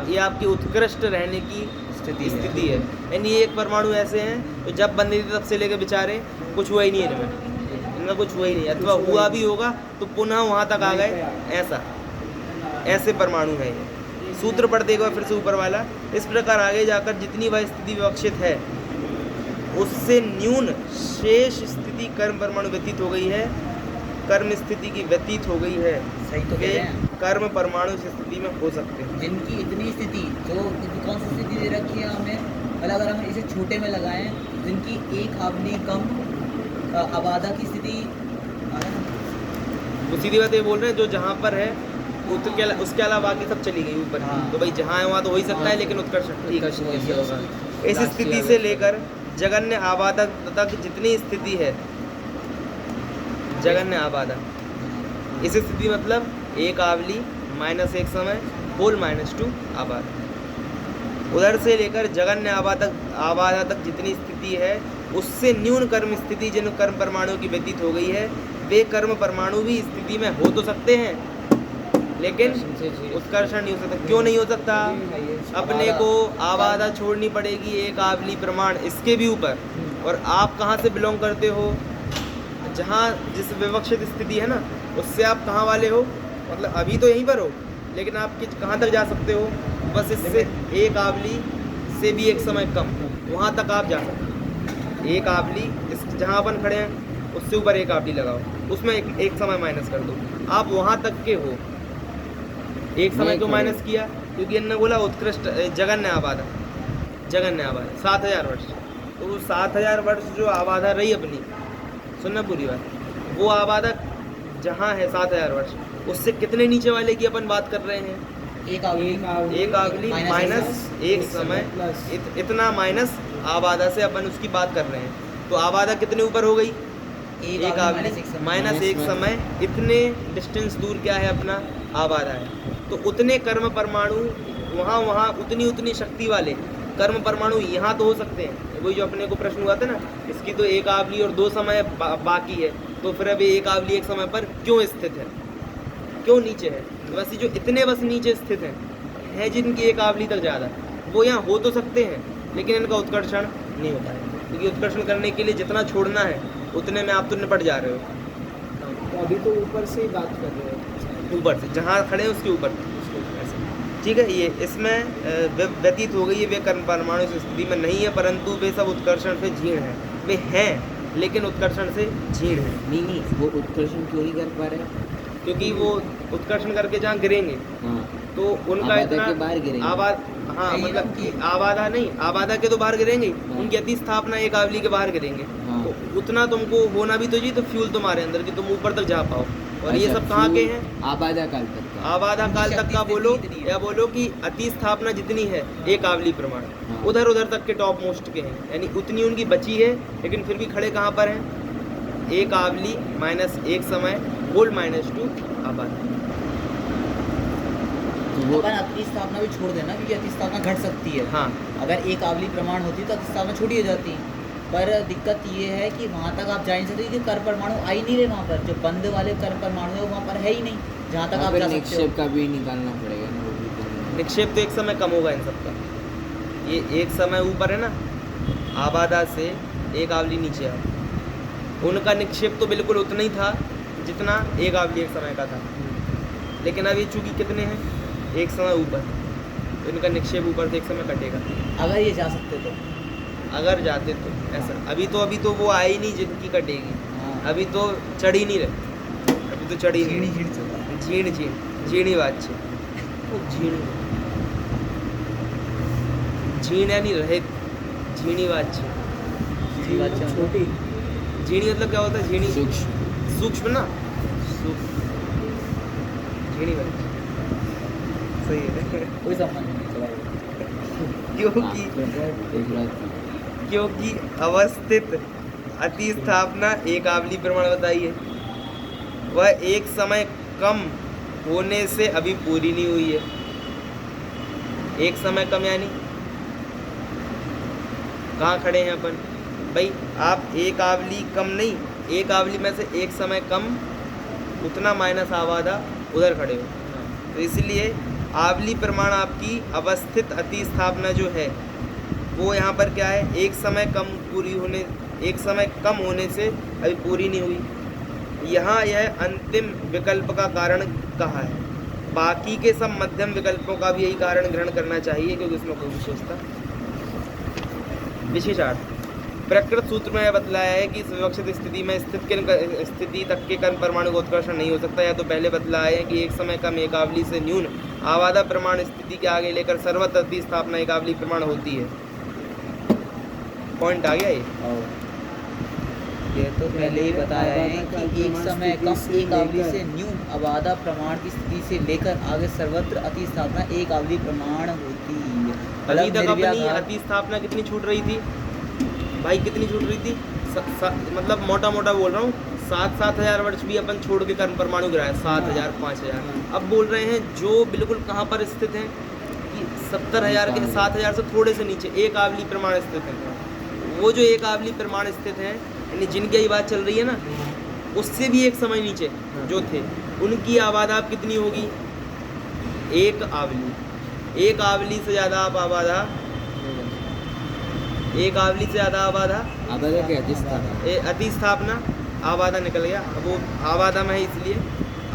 ये आपकी उत्कृष्ट रहने की स्थिति है। यानी एक परमाणु ऐसे हैं तो जब बंदे थे तब से लेकर बेचारे कुछ हुआ ही नहीं है इनका कुछ हुआ ही नहीं, अथवा हुआ भी होगा तो पुनः वहाँ तक आ गए, ऐसे परमाणु हैं ये। सूत्र पढ़ते एक बार फिर से ऊपर वाला। इस प्रकार आगे जाकर जितनी वह स्थिति विवक्षित है उससे न्यून शेष स्थिति कर्म परमाणु व्यतीत हो गई है, कर्म स्थिति की व्यतीत हो गई है। सही तो कह रहे हैं। कर्म परमाणु इस स्थिति में हो सकते हैं। जिनकी इतनी स्थिति, जो कौन सी स्थिति दे रखी है हमें, मतलब अगर हम इसे छोटे में लगाएं, जिनकी एक आवली कम आबादा की स्थिति, वो सीधी बात ये बोल रहे हैं जो जहाँ पर है उसके अलावा बाकी सब चली गई ऊपर। हाँ। तो भाई जहाँ है वहाँ तो हो ही सकता है लेकिन उत्कर्षण ठीक उत्कर्षण होगा। इस स्थिति से लेकर जगन्य आबादा तक जितनी स्थिति है, जगन्य आबादा इस स्थिति मतलब एक आवली -1 समय होल -2 आबादा, उधर से लेकर जगन्य आबादा तक जितनी स्थिति है उससे न्यून कर्म स्थिति जिन कर्म परमाणु की व्यतीत हो गई है वे कर्म परमाणु भी स्थिति में हो तो सकते हैं लेकिन उत्कर्षण नहीं हो सकता। क्यों नहीं हो सकता? अपने को आबादा छोड़नी पड़ेगी एक आवली प्रमाण इसके भी ऊपर। और आप कहाँ से बिलोंग करते हो? जहाँ जिस विवक्षित स्थिति है ना उससे आप कहाँ वाले हो? मतलब अभी तो यहीं पर हो लेकिन आप कहाँ तक जा सकते हो? बस इससे एक आवली से भी एक समय कम, वहाँ तक आप जा सकते हो। एक आवली इस जहाँ अपन खड़े हैं उससे ऊपर एक आवली लगाओ, उसमें एक समय माइनस कर दो, आप वहाँ तक के हो। एक समय क्यों माइनस किया? क्योंकि इन्होंने बोला उत्कृष्ट जगन्य आबादा 7000 वर्ष। तो वो 7000 वर्ष जो आबादा रही अपनी, सुनना पूरी बात, वो आबादा जहाँ है 7000 वर्ष उससे कितने नीचे वाले की अपन बात कर रहे हैं? एक आवली माइनस एक समय, इतना माइनस आबादा से अपन उसकी बात कर रहे हैं। तो आबादा कितने ऊपर हो गई? एक आवली -1 समय, इतने डिस्टेंस दूर क्या है अपना? आबादा है। तो उतने कर्म परमाणु वहाँ उतनी शक्ति वाले कर्म परमाणु यहाँ तो हो सकते हैं। वही जो अपने को प्रश्न हुआ था ना, इसकी तो एक आवली और 2 समय बाकी है, तो फिर अभी एक आवली एक समय पर क्यों स्थित है, क्यों नीचे है? बस जो इतने बस नीचे स्थित हैं जिनकी एक आवली तक ज़्यादा, वो यहाँ हो तो सकते हैं लेकिन इनका उत्कर्षण नहीं होता है क्योंकि उत्कर्षण करने के लिए जितना छोड़ना है उतने में आप तो निपट जा रहे हो। तो अभी तो ऊपर से ही बात कर रहे हो, ऊपर से जहाँ खड़े हैं उसके ऊपर ऐसे। ठीक है, ये इसमें व्यतीत हो गई है, वे कर्म परमाणु इस स्थिति में नहीं है परंतु वे सब उत्कर्षण से जीर्ण हैं। वे हैं लेकिन उत्कर्षण से क्षीण है, नहीं वो उत्कर्षण क्यों नहीं कर पा रहे? क्योंकि वो उत्कर्षण करके जहाँ गिरेंगे हाँ तो उनका आबादा इतना के बाहर गिरेंगे। हाँ नहीं, मतलब उनकी- कि आबादा नहीं, आबादा के तो बाहर गिरेंगे, हाँ। उनकी अति स्थापना एक आवली के बाहर गिरेंगे। हाँ। तो उतना तुमको होना भी तो चाहिए, तो फ्यूल तुम्हारे अंदर कि तुम ऊपर तक जा पाओ। और ये अच्छा, सब कहाँ के फ्यूल हैं? आबादा काल तक का। आबादा उनकी काल तक शक्ति का जितनी बोलो इतनी है। या बोलो कि अति स्थापना जितनी है एक आवली प्रमाण, हाँ। उधर उधर तक के टॉप मोस्ट के हैं, यानी उतनी उनकी बची है, लेकिन फिर भी खड़े कहाँ पर हैं? एक आवली माइनस एक समय होल माइनस 2 आबादा। तो वो अपन अति स्थापना भी छोड़ देना, क्योंकि अति स्थापना घट सकती है। हाँ अगर एक आवली प्रमाण होती तो अति स्थापना छोड़ी हो जाती। पर दिक्कत ये है कि वहाँ तक आप जा नहीं सकते, क्योंकि कर परमाणु आ ही नहीं रहे वहाँ पर। जो बंद वाले कर परमाणु है वहाँ पर है ही नहीं, जहाँ तक वहाँ आप पे जा सकते निक्षेप हो। का भी निकालना पड़ेगा ना, वो भी तो। निक्षेप तो एक समय कम होगा इन सबका। ये एक समय ऊपर है ना, आबादा से एक आवली नीचे आ, उनका निक्षेप तो बिल्कुल उतना ही था जितना एक आवली एक समय का था, लेकिन अब ये चूंकि कितने हैं, एक समय ऊपर, तो इनका निक्षेप ऊपर से एक समय कटेगा। अगर ये जा सकते तो अगर जाते तो ऐसा, अभी तो वो आए ही नहीं जिनकी कटेगी, हाँ। अभी तो चढ़ ही नहीं रहे, अभी तो चढ़ ही नहीं रहे। चल रहा है। झीणी बात છે झीण यानी रहित, झीणी बात છે। जी, बात चल रही है। छोटी झीणी मतलब क्या होता है? झीणी सूक्ष्म। सूक्ष्म ना, झीणी बात छै। सही है। कोई संबंध नहीं चला। क्योंकि एक बात क्योंकि अवस्थित अति स्थापना एक आवली प्रमाण बताइए, वह एक समय कम होने से अभी पूरी नहीं हुई है। एक समय कम यानी कहाँ खड़े हैं अपन भाई? आप एक आवली कम नहीं, एक आवली में से एक समय कम, उतना माइनस आबादा उधर खड़े हो। तो इसलिए आवली प्रमाण आपकी अवस्थित अति स्थापना जो है वो यहाँ पर क्या है? एक समय कम होने से अभी पूरी नहीं हुई। यहाँ यह अंतिम विकल्प का कारण कहा है, बाकी के सब मध्यम विकल्पों का भी यही कारण ग्रहण करना चाहिए, क्योंकि उसमें कोई विशेषता विशेषार्थ प्रकृत सूत्र में यह बतलाया है कि इस विवक्षित स्थिति में स्थिति तक के कण परमाणु का उत्कर्षण नहीं हो सकता। या तो पहले बतलाया है कि एक समय कम एकावली से न्यून आबादा प्रमाण स्थिति के आगे लेकर सर्वत्र अति स्थापना एकावली प्रमाण होती है। पॉइंट आ गया ये तो पहले ही बताया है कि एक समय कम एक आवली से न्यून आबादा प्रमाण की स्थिति से लेकर आगे सर्वत्र अति स्थापना एक आवली प्रमाण होती है। अभी तक अपनी निर्व्याघात- अति स्थापना कितनी छूट रही थी भाई? कितनी छूट रही थी? मतलब मोटा मोटा बोल रहा हूँ, 7-7 हज़ार वर्ष भी अपन छोड़ के कर्ण परमाणु गिराए, 7,000 5,000। अब बोल रहे हैं जो बिल्कुल कहाँ पर स्थित हैं कि 70,000 के 7,000 से थोड़े से नीचे एक आवली प्रमाण स्थित है। वो जो एक आवली प्रमाण स्थित हैं, यानी जिनकी ये बात चल रही है ना, उससे भी एक समय नीचे जो थे, उनकी आबादा अब कितनी होगी? एक आवली। एक आवली से ज़्यादा आप आबादा, एक आवली से ज़्यादा आबादा आबादा के अति स्थापना। अति स्थापना आबादा निकल गया। अब वो आबादा में है, इसलिए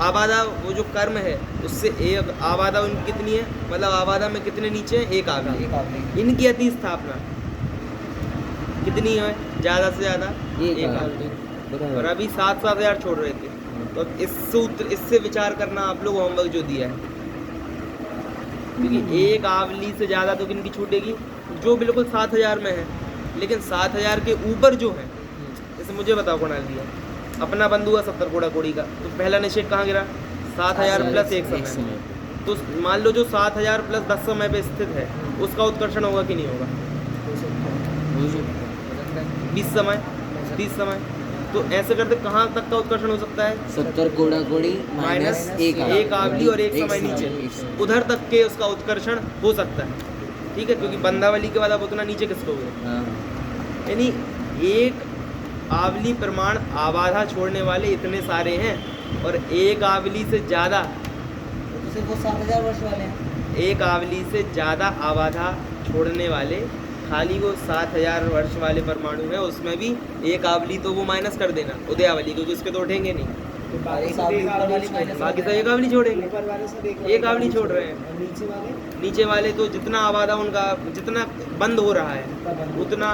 आबादा वो जो कर्म है उससे एक आबादा उनकी कितनी है? मतलब आबादा में कितने नीचे हैं? एक आवली। एक आवली। इनकी अति स्थापना कितनी है? ज़्यादा से ज़्यादा एक आवली। और बराबर। अभी 7-7 हज़ार छोड़ रहे थे। तो अब इस सूत्र, इससे विचार करना आप लोग होमवर्क जो दिया है, क्योंकि एक आवली से ज़्यादा तो किनकी छूटेगी? जो बिल्कुल 7,000 में है। लेकिन 7,000 के ऊपर जो है, जैसे मुझे बताओ कौन दिया, अपना बंधु हुआ 70 कोड़ा कोड़ी का, तो पहला निषेध कहाँ गिरा? 7,000 प्लस एक समय। तो मान लो जो 7,000 प्लस 10 समय पे स्थित है, उसका उत्कर्षण होगा कि नहीं होगा? 20 समय, 30 समय। तो ऐसे करते कहाँ तक का उत्कर्षण हो सकता है? 70 कोड़ा कोड़ी माइनस एक एक आवली और एक समय नीचे, उधर तक के उसका उत्कर्षण हो सकता है। ठीक है, क्योंकि बंधावली के बाद आप उतना नीचे किसको हुए? यानी एक आवली प्रमाण आबाधा छोड़ने वाले इतने सारे हैं, और एक आवली से ज़्यादा, तो सिर्फ वो 7,000 वर्ष वाले हैं। एक आवली से ज़्यादा आबाधा छोड़ने वाले खाली वो 7,000 वर्ष वाले परमाणु हैं, उसमें भी एक आवली तो वो माइनस कर देना उदयावली, क्योंकि उसके तो उठेंगे नहीं, तो बाकी एक सब आवली एक ऊपर आवली वाली छोड़ minus रहे बाकी तो हैं। एक आवली छोड़ेंगे। ऊपर वाले सब एक आवली छोड़ रहे हैं। और नीचे वाले नीचे वाले तो जितना आबादा उनका जितना बंद हो रहा है, उतना बंद। उतना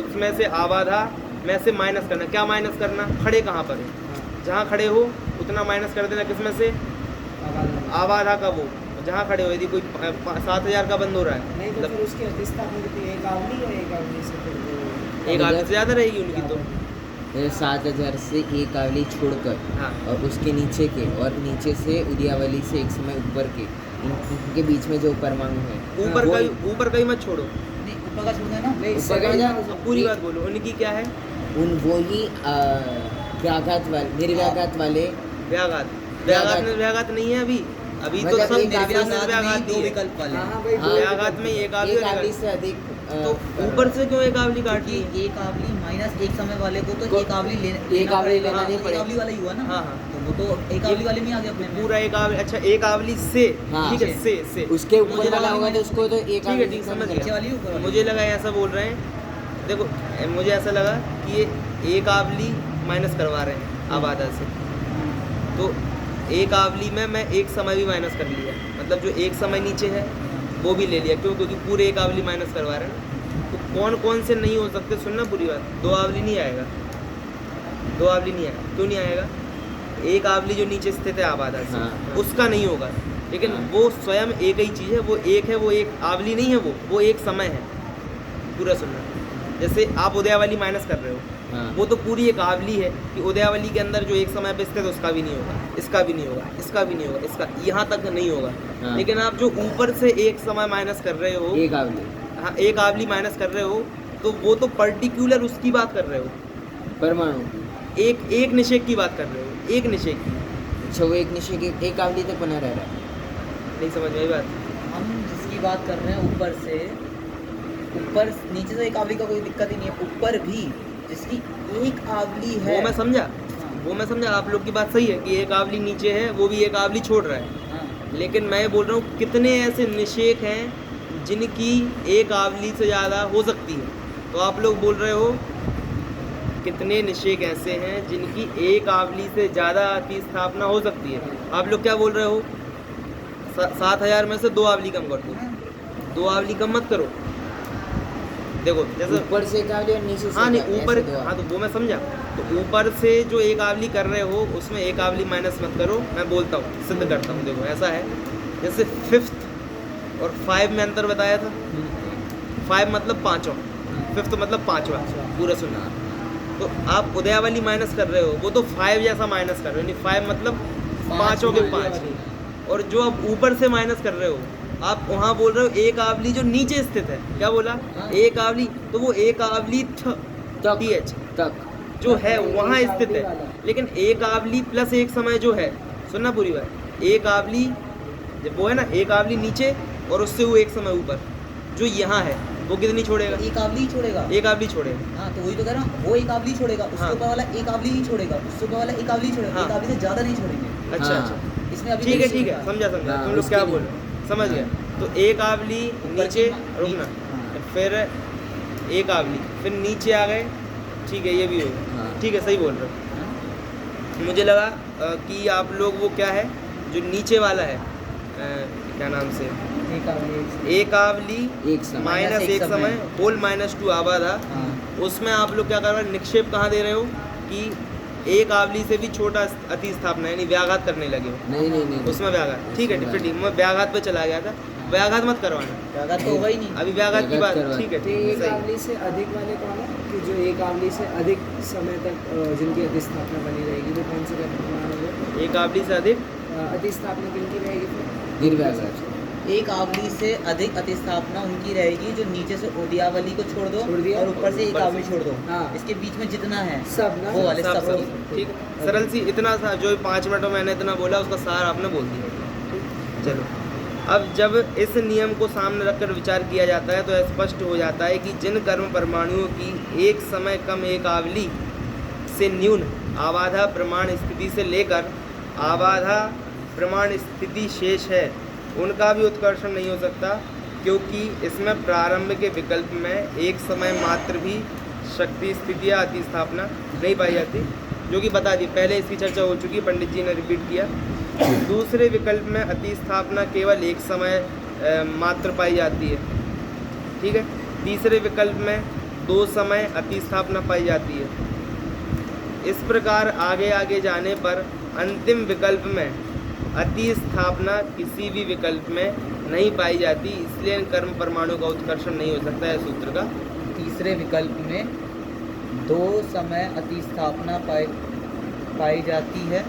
उसमें से आबाधा में से माइनस करना। क्या माइनस करना? खड़े कहाँ पर हो, जहाँ खड़े हो उतना माइनस कर देना। किस में से? आबाधा का वो जहाँ खड़े हो। यदि कोई 7,000 का बंद हो रहा है, नहीं तो मतलब फिर उसकी अधिष्ठापना कितनी? एक आवली या एक आवली से फिर वो एक आदमी से ज़्यादा रहेगी उनकी तो। 7,000 से एक आवली छोड़कर हाँ और उसके नीचे के और नीचे से उद्यावली से एक समय ऊपर के, इनके बीच में जो परमाणु है ऊपर का ही मत छोड़ो, नहीं ऊपर का छोड़ना है ना। नहीं, ऊपर का second जा- house- अब पूरी बात बोलो। उनकी क्या है? उन वो ही व्याघात वाले, निर्व्याघात वाले। व्याघात। व्याघात में व्याघात नहीं है अभी। अभी तो मतलब सब एक आदमी निर्व्याघात निर्व्याघात में व्याघात दो ही है। विकल्प वाले हाँ हैं। हाँ भाई, हाँ, दो व्याघात में एक आवली एक और आवली एक से अधिक तो ऊपर से क्यों एक आवली काट क्योंकि ली? एक आवली माइनस एक समय वाले को तो को- एक आवली एक आवली लेना नहीं एक पड़ेगा। आवली वाला ही हुआ ना। हाँ, हाँ। तो वो तो एक आवली वाले में आ गया अपने में। पूरा एक आवली। अच्छा, एक आवली से, हाँ। ठीक है, से उसके मुझे ऊपर वाला लगा- होगा तो उसको तो एक ठीक है, आवली ठीक, से समझ कम नीचे गया। वाली ऊपर वाली। मुझे लगा ऐसा बोल रहे हैं। देखो, मुझे ऐसा लगा कि ये एक आवली माइनस करवा रहे हैं आबादा से, तो एक आवली में मैं एक समय भी माइनस कर लिया, मतलब जो एक समय नीचे है वो भी ले लिया। क्यों? क्योंकि पूरे एक आवली माइनस करवा रहे हैं ना। तो कौन कौन से नहीं हो सकते? सुनना पूरी बात। दो आवली नहीं आएगा, दो आवली नहीं आएगा। क्यों नहीं आएगा? एक आवली जो नीचे स्थित है आबादा से, हाँ। उसका नहीं होगा। लेकिन हाँ। वो स्वयं एक ही चीज़ है, वो एक है, वो एक आवली नहीं है, वो एक समय है। पूरा सुनना। जैसे आप उदयावली माइनस कर रहे हो, हाँ। वो तो पूरी एक आवली है कि उदयावली के अंदर जो एक समय पे स्थित है उसका भी नहीं होगा, इसका भी नहीं होगा, इसका भी नहीं होगा, इसका यहाँ तक नहीं होगा। हाँ। लेकिन आप जो ऊपर से एक समय माइनस कर रहे हो, एक आवली हाँ, एक आवली माइनस कर रहे हो, तो वो तो पर्टिकुलर उसकी बात कर रहे हो, परमाणु। एक निषेक की बात कर रहे हो, एक निषेक की। अच्छा, वो एक निशे के एक आवली तो बना रह रहा है। नहीं समझ में आई बात? हम जिसकी बात कर रहे हैं ऊपर से, ऊपर नीचे से एक आवली का कोई दिक्कत ही नहीं है। ऊपर भी जिसकी एक आवली है, वो मैं समझा, हाँ, वो मैं समझा। आप लोग की बात सही है कि एक आवली नीचे है, वो भी एक आवली छोड़ रहा है। हाँ। लेकिन मैं बोल रहा हूँ कितने ऐसे निषेक हैं जिनकी एक आवली से ज़्यादा हो सकती है। तो आप लोग बोल रहे हो कितने निषेक ऐसे हैं जिनकी एक आवली से ज़्यादा अतिस्थापना हो सकती है। आप लोग क्या बोल रहे हो? 7,000 में से 2 आवली कम कर दो। 2 आवली कम मत करो। देखो जैसे ऊपर से एक आवली और नीचे से हाँ, एक नहीं आवली, ऊपर, ऐसे दो हाँ, तो वो मैं समझा। तो ऊपर से जो एक आवली कर रहे हो उसमें एक आवली माइनस मत करो। मैं बोलता हूँ, सिद्ध करता हूँ। देखो ऐसा है, जैसे 5th और 5 में अंतर बताया था। 5 मतलब पाँचों, 5th मतलब पाँचवा। पूरा सुना। तो आप उदयावली माइनस कर रहे हो, वो तो 5 जैसा माइनस कर रहे हो, यानी 5 मतलब पाँचों के 5। और जो आप ऊपर से माइनस कर रहे हो, आप वहाँ बोल रहे हो एक आवली जो नीचे स्थित है। क्या बोला? हाँ। एक आवली, तो वो एक आवली TH तक जो है वहाँ एक स्थित आवली है। वाला। लेकिन एक आवली प्लस एक समय जो है, सुनना पूरी बात, एक आवली जब वो है ना, एक आवली नीचे और उससे वो एक समय ऊपर जो यहाँ है, वो कितनी छोड़ेगा? एक आवली ही छोड़ेगा। एक आवली छोड़ेगा। हाँ, तो वही तो कह रहा हूँ, वो एक आवली छोड़ेगा, उसके हाँ। ऊपर वाला एक आवली ही छोड़ेगा, उसके ऊपर वाला एक आवली ही छोड़ेगा। हाँ। एक आवली से ज़्यादा नहीं छोड़ेंगे। अच्छा हाँ। अच्छा, इसमें अभी ठीक है, वही ठीक है, सीखा समझा समझा। हाँ, तुम लोग उसके क्या लिए। बोल रहे हो, समझ गया। तो एक आवली नीचे, रुकना, हाँ। फिर एक आवली, फिर नीचे आ गए। ठीक है, ये भी होगा। हाँ। ठीक है, सही बोल रहे हो। हाँ। मुझे लगा कि आप लोग वो क्या है जो नीचे वाला है, क्या नाम से, एक आवली एक आवली एक समय माइनस एक समय होल -2 आबादा, हाँ। उसमें आप लोग क्या कर रहे हो? निक्षेप कहाँ दे रहे हो कि एक आवली से भी छोटा अतिस्थापना, यानी व्याघात करने लगे हो। नहीं नहीं नहीं उसमें व्याघात, ठीक है, उसमें फिर ठीक, मैं व्याघात पे चला गया था। व्याघात मत करवाना, ज़्यादा तो होगा ही नहीं। अभी व्याघात की बात, व्याघात करवा- ठीक है, तो ठीक है, एक सही। आवली से अधिक वाले कौन है कि जो एक आवली से अधिक समय तक जिनकी अधिस्थापना बनी रहेगी, वो कौन से प्रमाण हो गए? एक आवली से अधिक अधिस्थापना किनकी रहेगी फिर? निर्व्याघात। एक आवली से अधिक अतिस्थापना उनकी रहेगी जो नीचे से उदयावली को छोड़ दो छोड़ दिया। और ऊपर से एक ऊपर से। आवली छोड़ दो। हाँ। इसके बीच में जितना है सब ना? वो वाले सब सब सब ठीक, सरल सी, इतना सा जो 5 मिनट में मैंने इतना बोला उसका सार आपने बोल दिया। चलो, अब जब इस नियम को सामने रखकर विचार किया जाता है तो स्पष्ट हो जाता है कि जिन कर्म परमाणुओं की एक समय कम एक आवली से न्यून आबाधा प्रमाण स्थिति से लेकर आबाधा प्रमाण स्थिति शेष है, उनका भी उत्कर्षण नहीं हो सकता, क्योंकि इसमें प्रारंभ के विकल्प में एक समय मात्र भी शक्ति स्थिति या अतिस्थापना नहीं पाई जाती, जो कि बता दी, पहले इसकी चर्चा हो चुकी है, पंडित जी ने रिपीट किया। दूसरे विकल्प में अतिस्थापना केवल एक समय मात्र पाई जाती है, ठीक है। तीसरे विकल्प में 2 समय अतिस्थापना पाई जाती है। इस प्रकार आगे आगे जाने पर अंतिम विकल्प में अतिस्थापना किसी भी विकल्प में नहीं पाई जाती, इसलिए कर्म परमाणु का उत्कर्षण नहीं हो सकता है सूत्र का। तीसरे विकल्प में 2 समय अतिस्थापना पाई जाती है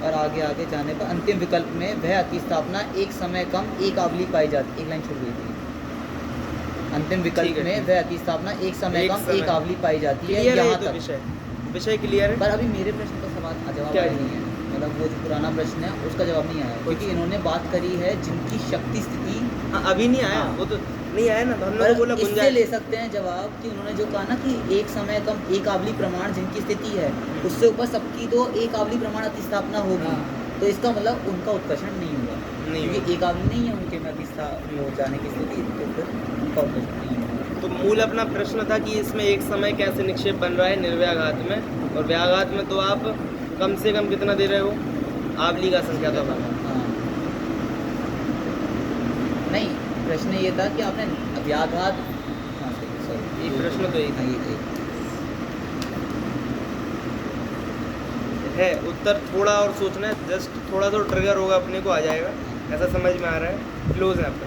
और आगे आगे जाने पर अंतिम विकल्प में वह अतिस्थापना एक समय कम एक आवली पाई जाती। एक लाइन छूट गई थी। अंतिम विकल्प ठीक है, में ठीक। वह अतिस्थापना एक समय कम एक आवली पाई जाती है। क्लियर है ये यहाँ तो तक विषय क्लियर है। पर अभी मेरे प्रश्न का जवाब क्या आया है? नहीं है, मतलब वो जो पुराना प्रश्न है उसका जवाब नहीं आया, क्योंकि इन्होंने बात करी है जिनकी शक्ति स्थिति। हाँ, अभी नहीं आया, हाँ। वो तो नहीं आया ना, तो हमने पर तो बोला इससे गुंजाइश। ले सकते हैं जवाब कि उन्होंने जो कहा ना कि एक समय कम एक आवली प्रमाण जिनकी स्थिति है, उससे ऊपर सबकी तो एक आवली प्रमाण अतिस्थापना होगी। हाँ। तो इसका मतलब उनका उत्कर्षण नहीं होगा, नहीं क्योंकि एक आवली नहीं है उनके में हो जाने की स्थिति, तो फिर उनका उत्कर्षण नहीं होगा। तो मूल अपना प्रश्न था कि इसमें एक समय कैसे निक्षेप बन रहा है निर्व्याघात में, और व्याघात में तो आप कम से कम कितना दे रहे हो, आवली का संख्या तो हाँ। नहीं, प्रश्न ये था कि आपने व्याघात, हाँ सॉरी, एक प्रश्न तो यही था। हाँ, ये है उत्तर थोड़ा और सोचना है, जस्ट थोड़ा सा ट्रिगर होगा अपने को आ जाएगा, ऐसा समझ में आ रहा है, क्लोज है आपका।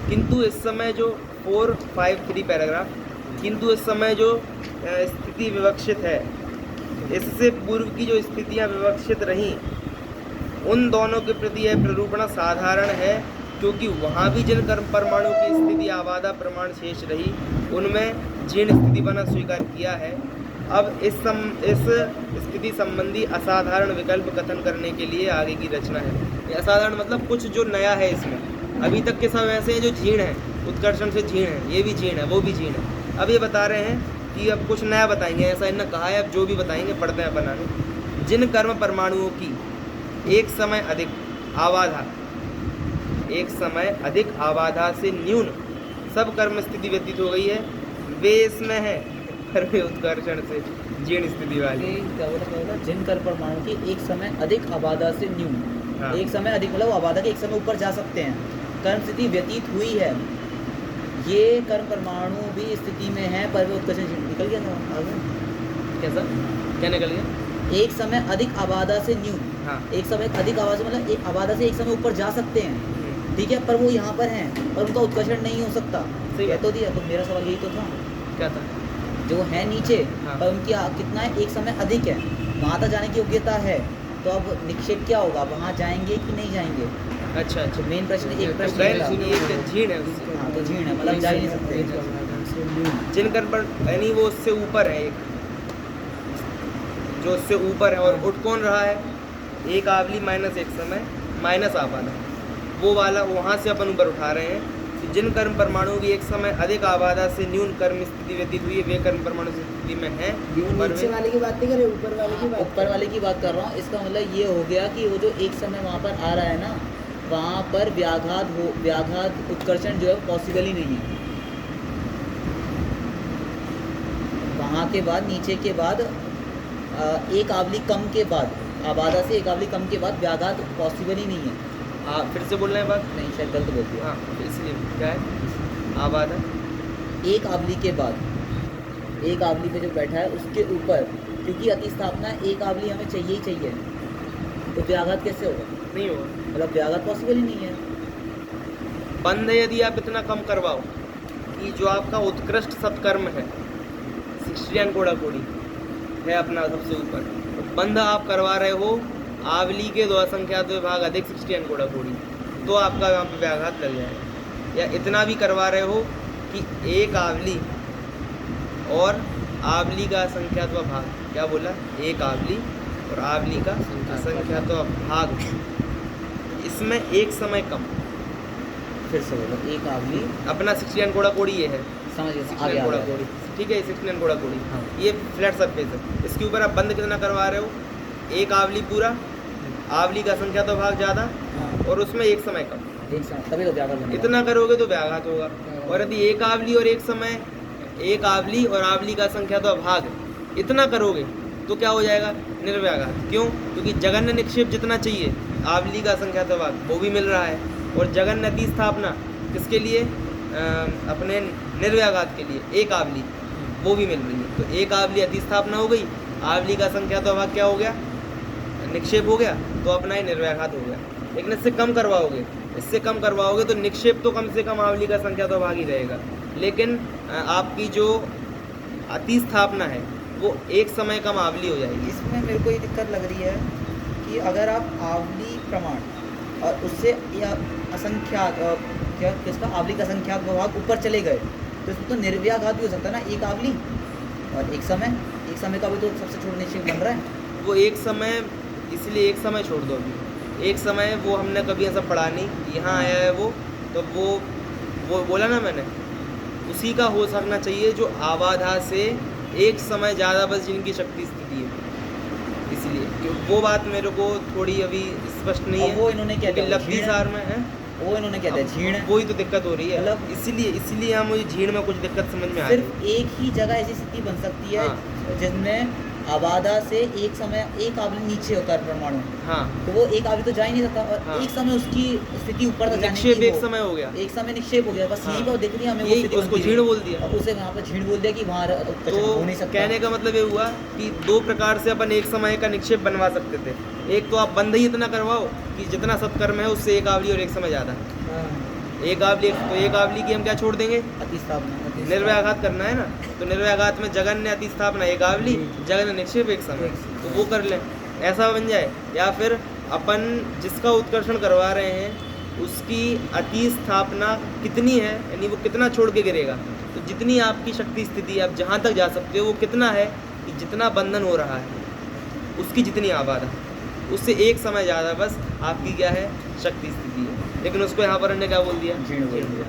किंतु इस समय जो 453 पैराग्राफ, किंतु इस समय जो स्थिति विवक्षित है, इससे पूर्व की जो स्थितियां विवक्षित रहीं, उन दोनों के प्रति यह प्ररूपणा साधारण है, क्योंकि वहाँ भी जिन कर्म परमाणु की स्थिति आबादा प्रमाण शेष रही, उनमें जीर्ण स्थिति बना स्वीकार किया है। अब इस स्थिति संबंधी असाधारण विकल्प कथन करने के लिए आगे की रचना है। ये असाधारण मतलब कुछ जो नया है इसमें, अभी तक के सब ऐसे हैं जो जीर्ण हैं, उत्कर्षण से जीर्ण है, ये भी जीर्ण है, वो भी जीर्ण है। अब ये बता रहे हैं कि अब कुछ नया बताएंगे, ऐसा इन्होंने कहा है, अब जो भी बताएंगे पढ़ते हैं बनाने। जिन कर्म परमाणुओं की एक समय अधिक आबाधा से न्यून सब कर्म स्थिति व्यतीत हो गई है, वे इसमें है कर्म उत्कर्षण से जीर्ण स्थिति वाली। क्या बोला, जिन कर्म परमाणु की एक समय अधिक आबादा से न्यून, हाँ। एक समय अधिक मतलब वो आबादा के एक समय ऊपर जा सकते हैं, कर्म स्थिति व्यतीत हुई है, ये कर्म परमाणु भी स्थिति में है, पर वे उत्कर्षण निकल गया था आगे। कैसा क्या निकल गया? एक समय अधिक आबादा से न्यून, हाँ। एक समय अधिक आबादा से मतलब एक आबादा से एक समय ऊपर जा सकते हैं, ठीक है, पर वो यहाँ पर हैं, पर उनका उत्कर्षण नहीं हो सकता। सही कह बात। तो दिया, तो मेरा सवाल यही तो था, क्या था? जो है नीचे, हाँ। पर उनकी कितना है, एक समय अधिक है, वहाँ तक जाने की योग्यता है, तो अब निक्षेप क्या होगा, वहाँ जाएंगे कि नहीं जाएंगे? अच्छा तो मेन प्रश्न एक प्रश्न गैर ये था। ये जीर्ण है उससे। हाँ, तो जीर्ण है, मतलब जा ही नहीं सकते। जिन कर्म पर यानी वो उससे ऊपर है, एक जो उससे ऊपर है, और उठ कौन रहा है, एक आवली माइनस एक समय माइनस आबादा, वो वाला वहाँ से अपन ऊपर उठा रहे हैं। जिन कर्म परमाणु की एक समय अधिक आबादा से न्यून कर्म स्थिति व्यतीत हुई है, वे कर्म परमाणु स्थिति में है। नीचे वाले की बात नहीं कर रहे, ऊपर वाले की बात। ऊपर वाले की बात कर रहा हूँ। इसका मतलब ये हो गया कि वो जो एक समय वहाँ पर आ रहा है ना, वहाँ पर व्याघात उत्कर्षण जो है पॉसिबल ही नहीं है। वहाँ के बाद नीचे के बाद एक आवली कम के बाद, आबादा से एक आवली कम के बाद व्याघात पॉसिबल ही नहीं है। फिर से बोल रहे हैं बात? नहीं, शायद गलत बोल दिया। हाँ, इसलिए क्या है, आबादा एक आवली के बाद, एक आवली पे जो बैठा है उसके ऊपर, क्योंकि अतिस्थापना एक आवली हमें चाहिए ही चाहिए, तो व्याघात कैसे होगा? नहीं होगा, मतलब व्याघात पॉसिबल ही नहीं है। बंद है यदि आप इतना कम करवाओ कि जो आपका उत्कृष्ट सत्कर्म है, 60 कोड़ा कोड़ी है अपना सबसे ऊपर, तो बंद आप करवा रहे हो आवली के 2 असंख्यात विभाग अधिक 60 कोड़ा कोड़ी, तो आपका वहाँ पे व्याघात लग जाएगा। या इतना भी करवा रहे हो कि एक आवली और आवली का असंख्यात भाग, क्या बोला, एक आवली और आवली का असंख्यात भाग, इसमें एक समय कम, फिर से बोलो, एक आवली, अपना 60 कोड़ा कोड़ी ये है, समझ गया, 60 कोड़ा कोड़ी, ठीक है, 60 कोड़ा कोड़ी, ये फ्लैट सरफेस है। इसके ऊपर आप बंद कितना करवा रहे हो, एक आवली पूरा, आवली का संख्या तो भाग ज़्यादा और उसमें एक समय कम, एक समय, तभी तो व्याघात बनेगा। इतना करोगे तो व्याघात होगा। और यदि एक आवली और एक समय, एक आवली और आवली का संख्या तो भाग इतना करोगे तो क्या हो जाएगा, निर्व्याघात। क्यों? क्योंकि जगन्य निक्षेप जितना चाहिए आवली का संख्या तो भाग वो भी मिल रहा है, और जगन्य अतिस्थापना किसके लिए, अपने निर्व्याघात के लिए, एक आवली, वो भी मिल रही है। तो एक आवली अतिस्थापना हो गई, आवली का संख्यात अभाग क्या हो गया, निक्षेप हो गया, तो अपना ही निर्व्याघात हो गया। लेकिन इससे कम करवाओगे तो निक्षेप तो कम से कम आवली का संख्यात अभाग ही रहेगा, लेकिन आपकी जो अतिस्थापना है वो एक समय कम आवली हो जाएगी। इसमें मेरे को ये दिक्कत लग रही है कि अगर आप आवली प्रमाण और उससे या असंख्यात क्या किसका आवली का संख्यात विभाग ऊपर चले गए तो इसमें तो निर्व्याघात भी हो सकता है ना, एक आवली और एक समय का भी तो सबसे छोटा निश्चय बन रहा है। वो एक समय, इसलिए एक समय छोड़ दो अभी। एक समय वो हमने कभी ऐसा पढ़ा नहीं, यहाँ आया है वो, तो वो बोला ना मैंने, उसी का हो सकना चाहिए जो आबाधा से एक समय ज़्यादा बस जिनकी शक्ति स्थिति है। इसलिए क्योंकि वो बात मेरे को थोड़ी अभी स्पष्ट नहीं है। वो इन्होंने क्या क्योंकि लब्धि सार में है, वो इन्होंने क्या दिया, झीण है। वही तो दिक्कत हो रही है, मतलब इसीलिए यहाँ मुझे झीण में कुछ दिक्कत समझ में आ रही है। सिर्फ एक ही जगह ऐसी स्थिति बन सकती है हाँ। जिसमें आबादा से एक समय एक आवली नीचे होता है परमाणु, हाँ, तो वो एक आवली तो जा ही नहीं सकता और हाँ। एक समय उसकी स्थिति ऊपर तक जाने निक्षेप की एक वो- समय हो गया, एक समय निक्षेप हो गया, बस हाँ। यही पर दिख रही है हमें वो यही स्थिति उसको बनती झीण है। बोल दिया। और उसे वहाँ पर झीण बोल दिया कि वहाँ तो हो नहीं सकता। कहने का मतलब ये हुआ कि दो प्रकार से अपन एक समय का निक्षेप बनवा सकते थे। एक तो आप बंद ही इतना करवाओ कि जितना सत्कर्म है उससे एक आवली और एक समय ज़्यादा। एक आवली, तो एक आवली की हम क्या छोड़ देंगे, अतिस्थापना निर्व्याघात करना है ना, तो निर्व्याघात में जगन्य अतिस्थापना एक आवली, जगन्य निक्षेप एक समय, तो वो कर लें, ऐसा बन जाए। या फिर अपन जिसका उत्कर्षण करवा रहे हैं उसकी अतिस्थापना कितनी है, यानी वो कितना छोड़ के गिरेगा, तो जितनी आपकी शक्ति स्थिति आप जहाँ तक जा सकते हो वो कितना है कि जितना बंधन हो रहा है उसकी जितनी आबादा, उससे एक समय ज़्यादा बस आपकी क्या है, शक्ति स्थिति है। लेकिन उसको यहाँ पर हमने क्या बोल दिया, झीण बोल दिया।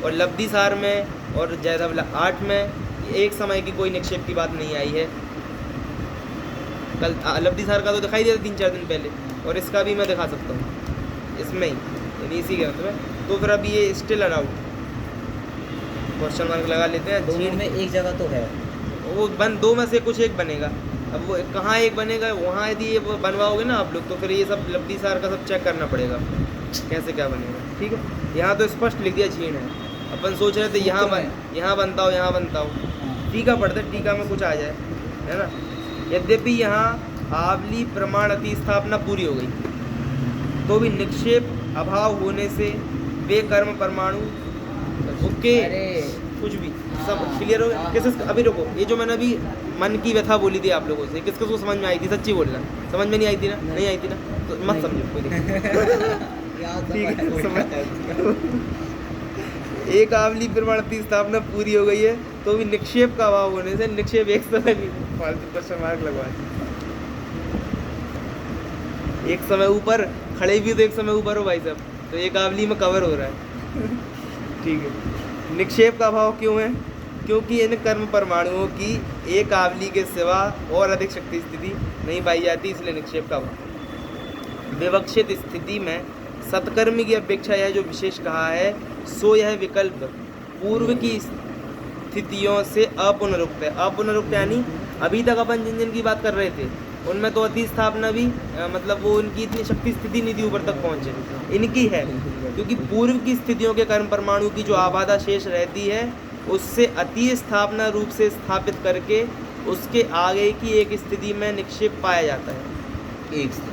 और लब्धि सार में और जैदव 8 में एक समय की कोई निक्षेप की बात नहीं आई है। कल लब्धि सार का तो दिखाई दिया 3-4 दिन पहले, और इसका भी मैं दिखा सकता हूँ इसमें ही, यानी इसी के मतलब। तो फिर अब ये स्टिल अलाउड, क्वेश्चन मार्क लगा लेते हैं। दोनों में एक जगह तो है, वो दो में से कुछ एक बनेगा। अब वो कहाँ एक बनेगा, वहाँ यदि ये बनवाओगे ना आप लोग, तो फिर ये सब लब्धि सार का सब चेक करना पड़ेगा कैसे क्या बनेगा। ठीक है, यहाँ तो स्पष्ट लिख दिया झीण है। अपन सोच रहे थे यहाँ बनता हो, टीका पढ़ते टीका में कुछ आ जाए, है ना। यद्यपि यहाँ आवली प्रमाण अतिस्थापना पूरी हो गई तो भी निक्षेप अभाव होने से वे कर्म परमाणु ओके कुछ भी सब क्लियर हो गया। किस अभी रुको, ये जो मैंने अभी मन की व्यथा बोली थी आप लोगों से, किसको समझ में आई थी, सच्ची बोलना, समझ में नहीं आई थी ना, नहीं आई थी ना, तो मत समझो कोई दिक्कत। ठीक है, समझ। एक आवली प्रमाण अतिस्थापना पूरी हो गई है तो भी निक्षेप का अभाव होने से निक्षेप एक समय फालतू क्वेश्चन मार्क लगवाए। एक समय ऊपर खड़े भी तो एक समय ऊपर हो भाई साहब, तो एक आवली में कवर हो रहा है। ठीक है, निक्षेप का अभाव क्यों है, क्योंकि इन कर्म परमाणुओं की एक आवली के सिवा और अधिक शक्ति स्थिति नहीं पाई जाती, इसलिए निक्षेप का अभाव। विवक्षित स्थिति में सत्कर्मी की अपेक्षा यह जो विशेष कहा है सो यह विकल्प पूर्व की स्थितियों से अपुनरुक्त है। अपुनरुक्त यानी अभी तक अपन जिन जिन की बात कर रहे थे उनमें तो अतिस्थापना भी मतलब वो उनकी इतनी शक्ति स्थिति नहीं थी ऊपर तक पहुँचे, इनकी है, क्योंकि पूर्व की स्थितियों के कर्म परमाणु की जो आबादा शेष रहती है उससे अति स्थापना रूप से स्थापित करके उसके आगे की एक स्थिति में निक्षेप पाया जाता है। एक स्थिति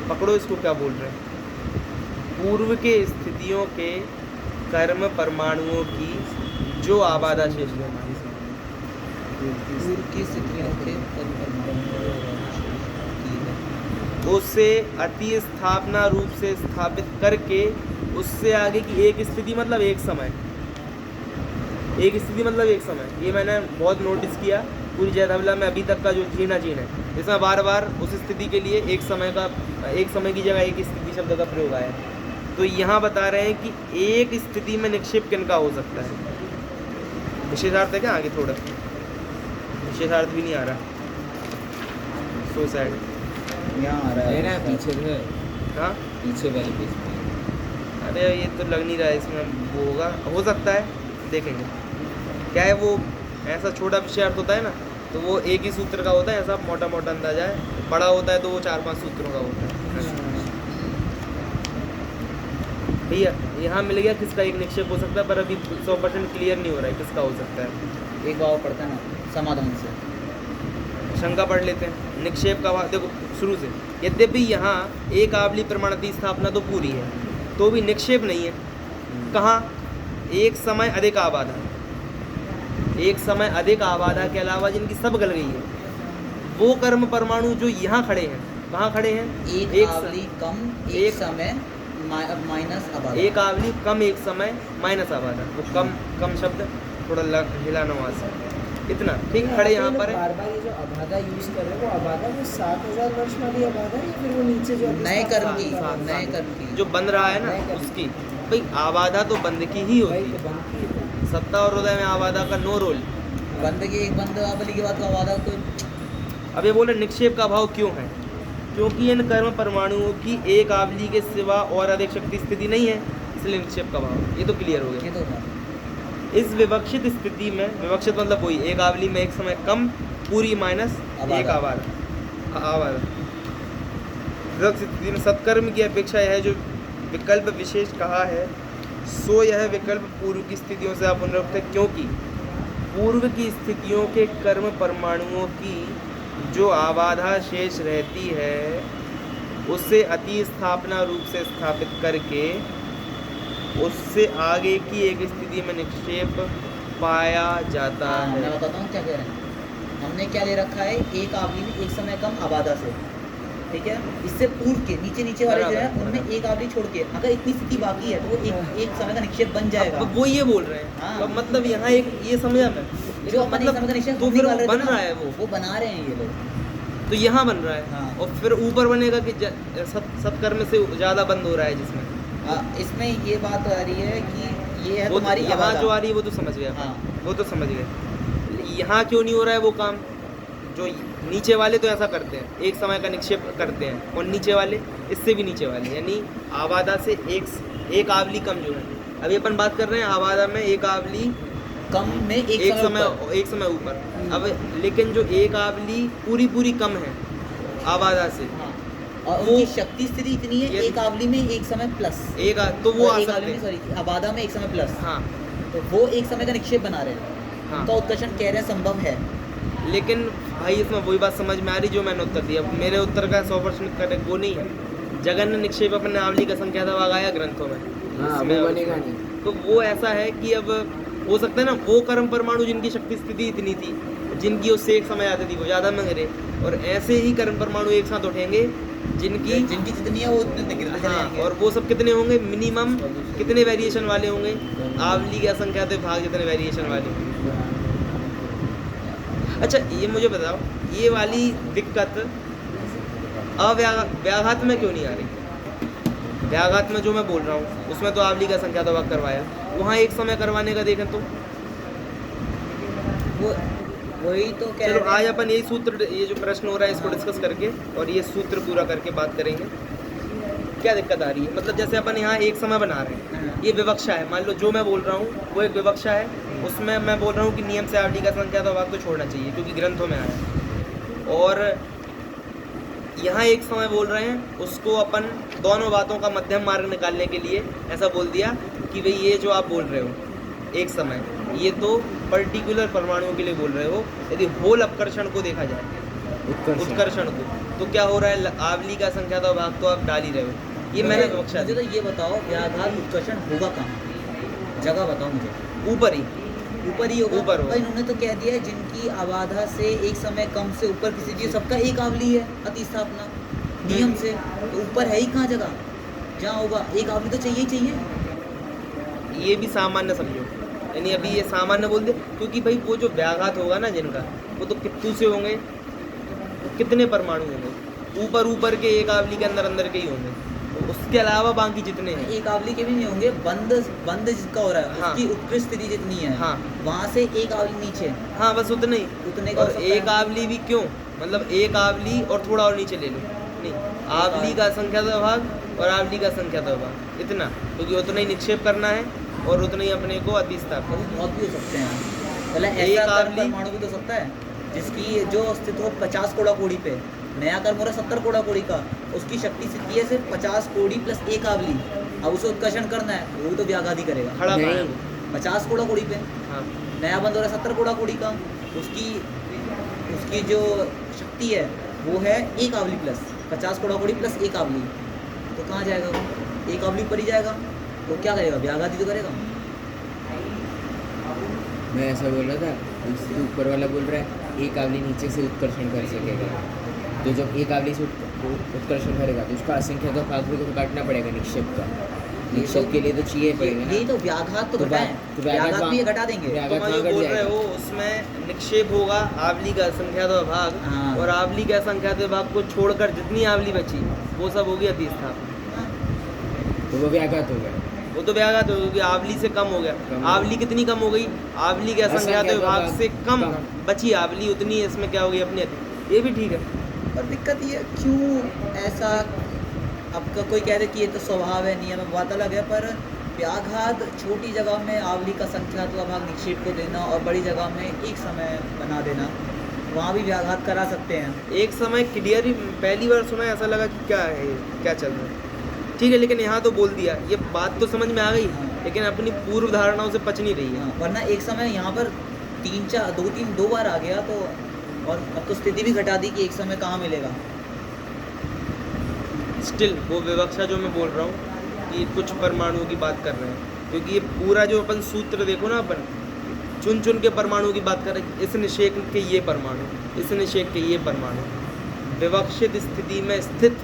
पकड़ो इसको, क्या बोल रहे हैं, पूर्व के स्थितियों के कर्म परमाणुओं की जो आबादा शेष है, पूर्व की स्थितियों के कर्म परमाणु उससे अति स्थापना रूप से स्थापित करके उससे आगे की एक स्थिति मतलब एक समय, एक स्थिति मतलब एक समय। ये मैंने बहुत नोटिस किया पूरी जयधवला में अभी तक का जो झीण है, इसमें बार बार उस स्थिति के लिए एक समय की जगह एक स्थिति शब्द का प्रयोग आया है। तो यहाँ बता रहे हैं कि एक स्थिति में निक्षेप किनका हो सकता है। विशेषार्थ है क्या आगे, थोड़ा विशेषार्थ भी नहीं आ रहा, सो सैड। यहाँ आ रहा है ना है पीछे से, हाँ पीछे वाले पेज पे। अरे ये तो लग नहीं रहा है इसमें, वो होगा, हो सकता है, देखेंगे। क्या है वो, ऐसा छोटा विषयार्थ होता है ना, तो वो एक ही सूत्र का होता है, ऐसा मोटा मोटा अंदाजा है। बड़ा होता है तो वो 4-5 सूत्रों का होता है। भैया यहाँ मिल गया किसका एक निक्षेप हो सकता है, पर अभी 100% क्लियर नहीं हो रहा है किसका हो सकता है। एक बार पढ़ता है ना समाधान से। शंका पढ़ लेते हैं। निक्षेप का भाव देखो शुरू से, यद्यपि यहाँ एक आवली प्रमाण अति स्थापना तो पूरी है, तो भी निक्षेप नहीं है। कहाँ? एक समय अधिक आबादा, एक समय अधिक आबादा के अलावा जिनकी सब गल गई है, वो कर्म परमाणु जो यहाँ खड़े हैं, कहाँ खड़े हैं? एक आवली कम एक समय माइनस आबादा। एक आवली कम एक समय माइनस आबादा। वो कम शब्द थोड़ा हिलाना वहाँ से, इतना ठीक खड़े यहाँ पर है। बार बार ये जो अबाधा यूज कर रहे हैं, वो अबाधा वो 7000 वर्ष वाली अबाधा है या फिर वो नीचे जो नए कर्म की, सात- नए कर्म की जो बन रहा है नए ना कर्म। उसकी, भाई आबादा तो बंद की ही होती भाई है। तो बनती है। सत्ता और हृदय में आबादा का नो रोल। बंद की एक बंद आवली के बाद का आबादा कोई अब ये बोले निक्षेप का भाव क्यों है? क्योंकि इन कर्म परमाणुओं की एक आवली के सिवा और अधिक शक्ति स्थिति नहीं है, इसलिए निक्षेप का भाव। ये तो क्लियर हो ये गया। तो था। इस विवक्षित स्थिति में, विवक्षित मतलब वही एक आवली में एक समय कम पूरी माइनस आबादा। एक आबादा। विवक्षित स्थिति में सत्कर्म की अपेक्षा यह जो विकल्प विशेष कहा है, सो यह विकल्प पूर्व की स्थितियों से अपुनरुक्त है, क्योंकि पूर्व की स्थितियों के कर्म परमाणुओं की जो आबाधा शेष रहती है, उसे अति स्थापना रूप से स्थापित करके उससे आगे की एक स्थिति में निक्षेप पाया जाता हाँ, मैं है। बताता हूँ क्या कह रहे हैं। हमने क्या ले रखा है, एक आवली में एक समय कम आबादा से, ठीक है। इससे पूर्व के नीचे वाले जो है बराबर, उनमें एक आवली छोड़ के अगर इतनी स्थिति बाकी है तो वो एक समय का निक्षेप बन जाएगा। अब वो ये बोल रहे हैं। हाँ। अब मतलब यहाँ एक ये समझा मैं, जो अपन एक समय का निक्षेप तो हम फिर निकाल रहे थे बन ना, रहा है वो बना रहे हैं ये लोग। तो यहाँ बन रहा है। हाँ। और फिर ऊपर बनेगा कि सत्कर्म से ज़्यादा बंद हो रहा है, जिसमें इसमें ये बात आ रही है कि ये है वो तुम्हारी यहाँ आबादा। जो आ रही है वो तो समझ गया। हाँ। वो तो समझ गए। यहाँ क्यों नहीं हो रहा है वो काम? जो नीचे वाले तो ऐसा करते हैं, एक समय का निक्षेप करते हैं, और नीचे वाले इससे भी नीचे वाले, यानी आबादा से एक आवली कम जो है। अभी अपन बात कर रहे हैं आबादा में एक आवली कम में एक एक समय ऊपर। अब लेकिन जो एक आवली पूरी कम है आबादा से, हाँ। और वो- उनकी शक्ति स्थिति इतनी है, ये- एक आवली में एक समय प्लस, तो वो आ एक सकते आवली में हैं। सॉरी आबादा में एक समय प्लस, हाँ तो वो एक समय का निक्षेप बना रहे हैं। हाँ। उनका उत्कर्षण कह रहे हैं संभव है। लेकिन भाई इसमें वही बात समझ में आ रही जो मैंने उत्तर दिया। मेरे उत्तर का 100% करेक्ट वो नहीं है। जगन निक्षेप अपने आवली का संख्या दवा गाया ग्रंथों में, हाँ, इसमें वो बनेगा नहीं। तो वो ऐसा है कि अब हो सकता है ना, वो कर्म परमाणु जिनकी शक्ति स्थिति इतनी थी, जिनकी उससे एक समय आती थी, वो ज़्यादा में गिरे, और ऐसे ही कर्म परमाणु एक साथ उठेंगे जिनकी जिनकी जितनी है वो उतने गिरते चले हाँ, जाएंगे। और वो सब कितने होंगे, मिनिमम कितने वेरिएशन वाले होंगे, आवली की असंख्या तो भाग जितने वेरिएशन वाले होंगे। अच्छा ये मुझे बताओ, ये वाली दिक्कत व्याघात में क्यों नहीं आ रही? व्याघात में जो मैं बोल रहा हूँ उसमें तो आवली का संख्या तो भाग करवाया, वहाँ एक समय करवाने का देखें तो वो वही तो कह चलो रहे आज हैं। अपन यही सूत्र, ये जो प्रश्न हो रहा है इसको डिस्कस करके और ये सूत्र पूरा करके बात करेंगे। क्या दिक्कत आ रही है? मतलब जैसे अपन यहाँ एक समय बना रहे हैं, ये विवक्षा है, मान लो जो मैं बोल रहा हूँ वो एक विवक्षा है, उसमें मैं बोल रहा हूँ कि नियम से आवली का संख्या तो भाग तो छोड़ना चाहिए क्योंकि ग्रंथों में आया है। और यहाँ एक समय बोल रहे हैं, उसको अपन दोनों बातों का मध्यम मार्ग निकालने के लिए ऐसा बोल दिया कि भाई ये जो आप बोल रहे हो एक समय, ये तो पर्टिकुलर परमाणुओं के लिए बोल रहे हो। यदि होल अपकर्षण को देखा जाए, उत्कर्षण को, तो क्या हो रहा है, आवली का संख्या तो भाग तो आप डाल ही रहे हो। ये मैंने विवक्षा मुझे तो ये बताओ, व्याघात उत्कर्षण होगा कहाँ? जगह बताओ मुझे। ऊपर ही ऊपर ही होगा। ऊपर होगा। भाई इन्होंने तो कह दिया है जिनकी आबादा से एक समय कम से ऊपर किसी चीज, सबका एक आवली है अति स्थापना नियम से, तो ऊपर है ही कहाँ जगह जहाँ होगा? एक आवली तो चाहिए ही चाहिए। ये भी सामान्य समझो, यानी अभी ये सामान्य बोल दे, क्योंकि भाई वो जो व्याघात होगा ना जिनका, वो तो कितने से होंगे, कितने परमाणु होंगे, ऊपर के एक आवली के अंदर के ही होंगे, तो उसके अलावा बाकी जितने हैं एक आवली के भी नहीं होंगे, बंद जिसका हो रहा है हाँ। उसकी उत्कृष्ट स्थिति जितनी है, हाँ। वहाँ से एक आवली नीचे, हाँ बस उतने ही। उतने का हो और सकता एक है। आवली भी क्यों, मतलब एक आवली और थोड़ा और नीचे ले लो, नहीं, आवली का संख्या तो भाग और आवली का संख्या तो भाग इतना, क्योंकि उतना ही निक्षेप करना है और उतना ही अपने को अति स्थापना। वो बहुत भी हो सकते हैं। पहले एक ऐसा कर्म आवली- परमाणु भी तो सकता है जिसकी जो स्थित हो 50 कोड़ा कोड़ी पे, नया कर्म हो रहा है 70 कोड़ा कोड़ी का, उसकी शक्ति स्थिति है सिर्फ 50 कोड़ी प्लस एक आवली, अब उसे उत्कर्षण करना है तो वो भी तो व्याघात ही करेगा। खड़ा नहीं। पाया वो। 50 कोड़ा कोड़ी पे हाँ नया बंद हो रहा है 70 कोड़ा कोड़ी का, उसकी उसकी जो शक्ति है वो है एक आवली प्लस 50 कोड़ा कोड़ी प्लस एक आवली, तो कहाँ जाएगा वो? एक आवली ऊपर ही जाएगा, तो क्या करेगा? व्याघात ही तो करेगा। मैं ऐसा बोल रहा था, इससे ऊपर वाला बोल रहा है एक आवली नीचे से उत्कर्षण कर सकेगा, तो जब एक आवली से उत्कर्षण करेगा तो उसका असंख्य भाग भी तो काटना पड़ेगा निक्षेप का। निक्षेप के लिए तो चाहिए पड़ेगा ना। यही तो व्याघात तो तो घटाएं, तो व्याघात व्याघात भी ये घटा देंगे। तो व्याघात मैं वहाँ जो कट बोल रहे जाएगा। हो उसमें निक्षेप होगा आवली का असंख्यात भाग, हाँ। और आवली के असंख्यात भाग को छोड़कर जितनी आवली बची वो सब होगी अतिस्थापना। तो वो व्याघात हो गया। वो तो व्याघात हो गई, आवली से कम हो गया। कम। आवली कितनी कम हो गई? आवली के असंख्यात असंख्यात भाग भाग से कम कम। बची आवली, उतनी इसमें क्या हो गई अपनी अति। ये भी ठीक है। पर दिक्कत ये क्यों ऐसा, आपका कोई कह रहे कि ये तो स्वभाव है, नियम है, बात अलग है, पर व्याघात छोटी जगह में आवली का संख्यात्मक भाग निक्षेप को देना और बड़ी जगह में एक समय बना देना, वहाँ भी व्याघात करा सकते हैं। एक समय क्लियर ही पहली बार सुना, ऐसा लगा कि क्या है ये, क्या चल रहा है। ठीक है, लेकिन यहाँ तो बोल दिया, ये बात तो समझ में आ गई, हाँ। लेकिन अपनी पूर्व धारणाओं से पच नहीं रही है। हाँ, वरना एक समय यहाँ पर 2 बार आ गया, तो और अब तो स्थिति भी घटा दी कि एक समय कहाँ मिलेगा। स्टिल वो विवक्षा जो मैं बोल रहा हूँ कि कुछ परमाणुओं की बात कर रहे हैं, क्योंकि ये पूरा जो अपन सूत्र देखो ना, अपन चुन चुन के परमाणुओं की बात कर रहे हैं। इस निषेक के ये परमाणु, इस निषेक के ये परमाणु, विवक्षित स्थिति में स्थित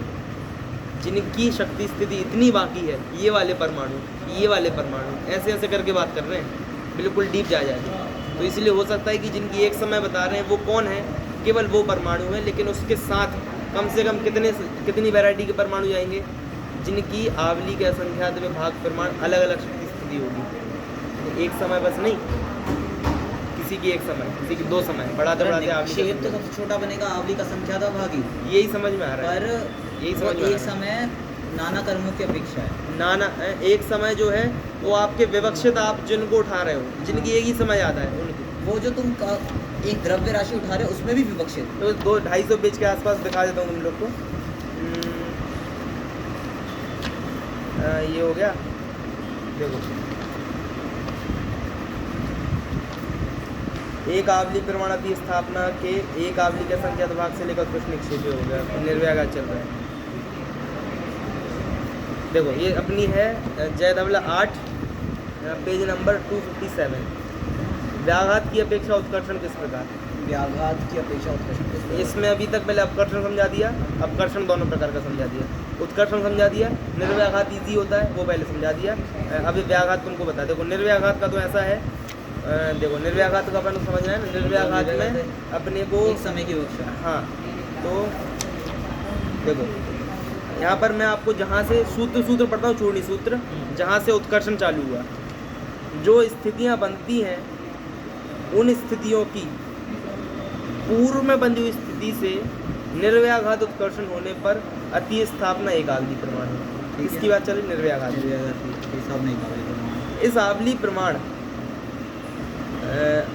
जिनकी शक्ति स्थिति इतनी बाकी है, ये वाले परमाणु, ये वाले परमाणु, ऐसे ऐसे करके बात कर रहे हैं, बिल्कुल डीप जा जाएगी। तो इसलिए हो सकता है कि जिनकी एक समय बता रहे हैं वो कौन है, केवल वो परमाणु है, लेकिन उसके साथ कम से कम कितनी वैरायटी के परमाणु जाएंगे जिनकी आवली के असंख्यात में भाग परमाणु अलग अलग शक्ति स्थिति होगी। एक समय बस नहीं, किसी की एक समय, किसी की 2 समय, बढ़ाते बढ़ाते आवली का निक्षेप तो सबसे छोटा बनेगा आवली का संख्यात्मक भाग ही, यही समझ में आ रहा है। पर यही समझ में आ एक रहा है। समय नाना कर्मों की अपेक्षा है। नाना एक समय जो है वो आपके विवक्षित, आप जिनको उठा रहे हो, जिनकी एक ही समय आता है उनकी, वो जो तुम एक द्रव्य राशि उठा रहे हो उसमें भी विवक्षित। तो 200-250 पेज के आसपास दिखा देता हूँ तुम लोग को। ये हो गया, देखो एक आवली परमाणु की स्थापना के एक आवली के संख्यात भाग से लेकर कुछ निक्षेप हो गया, निर्व्याघात चल रहा है। देखो ये अपनी है जय धवला 8 पेज नंबर 257। व्याघात की अपेक्षा उत्कर्षण किस प्रकार? व्याघात की अपेक्षा उत्कर्षण। इसमें अभी तक पहले अपकर्षण समझा दिया, अपकर्षण दोनों प्रकार का समझा दिया, उत्कर्षण समझा दिया, निर्व्याघात इजी होता है वो पहले समझा दिया। अभी व्याघात तुमको बता। देखो निर्व्याघात का तो ऐसा है, देखो निर्व्याघात का अपन समझना है ना, निर्व्याघात में अपने को एक समय की विवक्षा। हाँ, तो देखो यहाँ पर मैं आपको जहाँ से सूत्र पढ़ता हूँ, चूर्णी सूत्र, जहाँ से उत्कर्षण चालू हुआ, जो स्थितियाँ बनती हैं उन स्थितियों की पूर्व में बंधी हुई स्थिति से निर्व्याघात उत्कर्षण होने पर अति स्थापना एक आवली प्रमाण है। इसकी बात चल रही निर्व्याघात। हिसाब नहीं कर इस आवली प्रमाण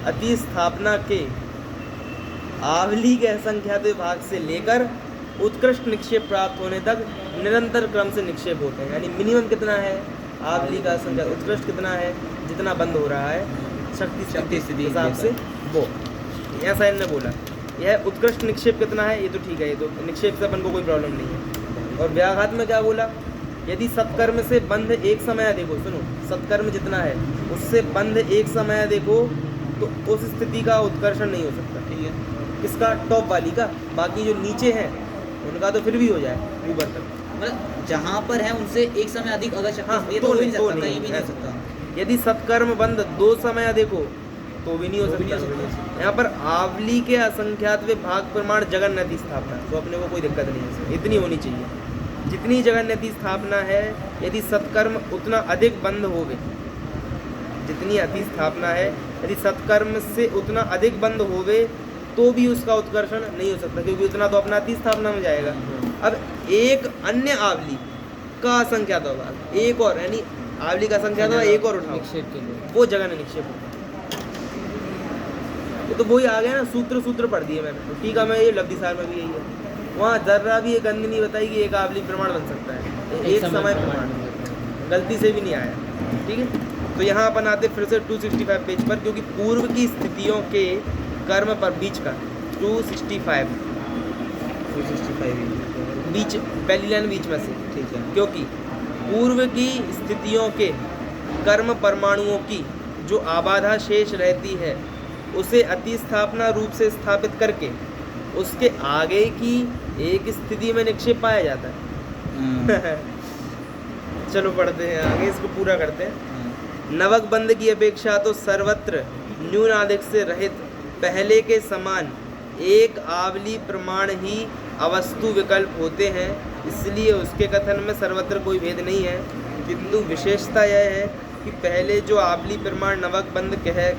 अति स्थापना के आवली के असंख्यात भाग से लेकर उत्कृष्ट निक्षेप प्राप्त होने तक निरंतर क्रम से निक्षेप होते हैं। यानी मिनिमम कितना है आवली का असंख्यात, उत्कृष्ट कितना है जितना बंद हो रहा है शक्ति स्थिति के हिसाब से, वो ऐसा इन्होंने बोला। यह उत्कृष्ट निक्षेप कितना है, ये तो ठीक है, ये तो निक्षेप से अपन को कोई प्रॉब्लम नहीं है। और व्याघात में क्या बोला, यदि सत्कर्म से बंध एक समय देखो, सुनो, सत्कर्म जितना है उससे बंध एक समय देखो तो उस स्थिति का उत्कर्षण नहीं हो सकता। ठीक है, किसका? टॉप वाली का। बाकी जो नीचे हैं उनका तो फिर भी हो जाए ऊपर तक, मतलब जहाँ पर है उनसे एक समय अधिक अगर शक्ति हाँ, स्थिति है तो तो हो ही नहीं, नहीं तो सकता, नहीं, कहीं भी नहीं हो ऐसा। सकता। यदि सत्कर्म बंध 2 समय देखो तो भी नहीं हो तो भी नहीं हो सकता। सकता। यहाँ पर आवली के असंख्यात भाग प्रमाण जगन्यति स्थापना, तो अपने को कोई दिक्कत नहीं है इसमें, इतनी होनी चाहिए जितनी जगन्यति स्थापना है। यदि सत्कर्म उतना अधिक बंद होवे, जितनी अति स्थापना है, यदि सत्कर्म से उतना अधिक बंद होवे तो भी उसका उत्कर्षण नहीं हो सकता, क्योंकि उतना तो अपना अति स्थापना में जाएगा। अब एक अन्य आवली का असंख्यात भाग, एक और, यानी आवली का असंख्यात एक और उठाओ, निक्षेप के लिए वो जगह निक्षेप होता है। ये तो वही आ गया ना, सूत्र पढ़ दिए मैंने, तो टीका में ये लब्धिसार में भी यही है। वहाँ जर्रा भी एक अंध नहीं बताई कि एक आवली प्रमाण बन सकता है, एक समय प्रमाण। गलती से भी नहीं आया। ठीक है, तो यहाँ अपन आते फिर से 265 पेज पर, क्योंकि पूर्व की स्थितियों के कर्म पर बीच का 265 बीच पहली लाइन बीच में से, ठीक है। क्योंकि पूर्व की स्थितियों के कर्म परमाणुओं की जो आबाधा शेष रहती है उसे अतिस्थापना रूप से स्थापित करके उसके आगे की एक स्थिति में निक्षेप पाया जाता है। चलो पढ़ते हैं आगे, इसको पूरा करते हैं। नवक बंध की अपेक्षा तो सर्वत्र न्यूनाधिक से रहित पहले के समान एक आवली प्रमाण ही अवस्तु विकल्प होते हैं, इसलिए उसके कथन में सर्वत्र कोई भेद नहीं है, किंतु विशेषता यह है कि पहले जो आवली प्रमाण नवक बंध कहे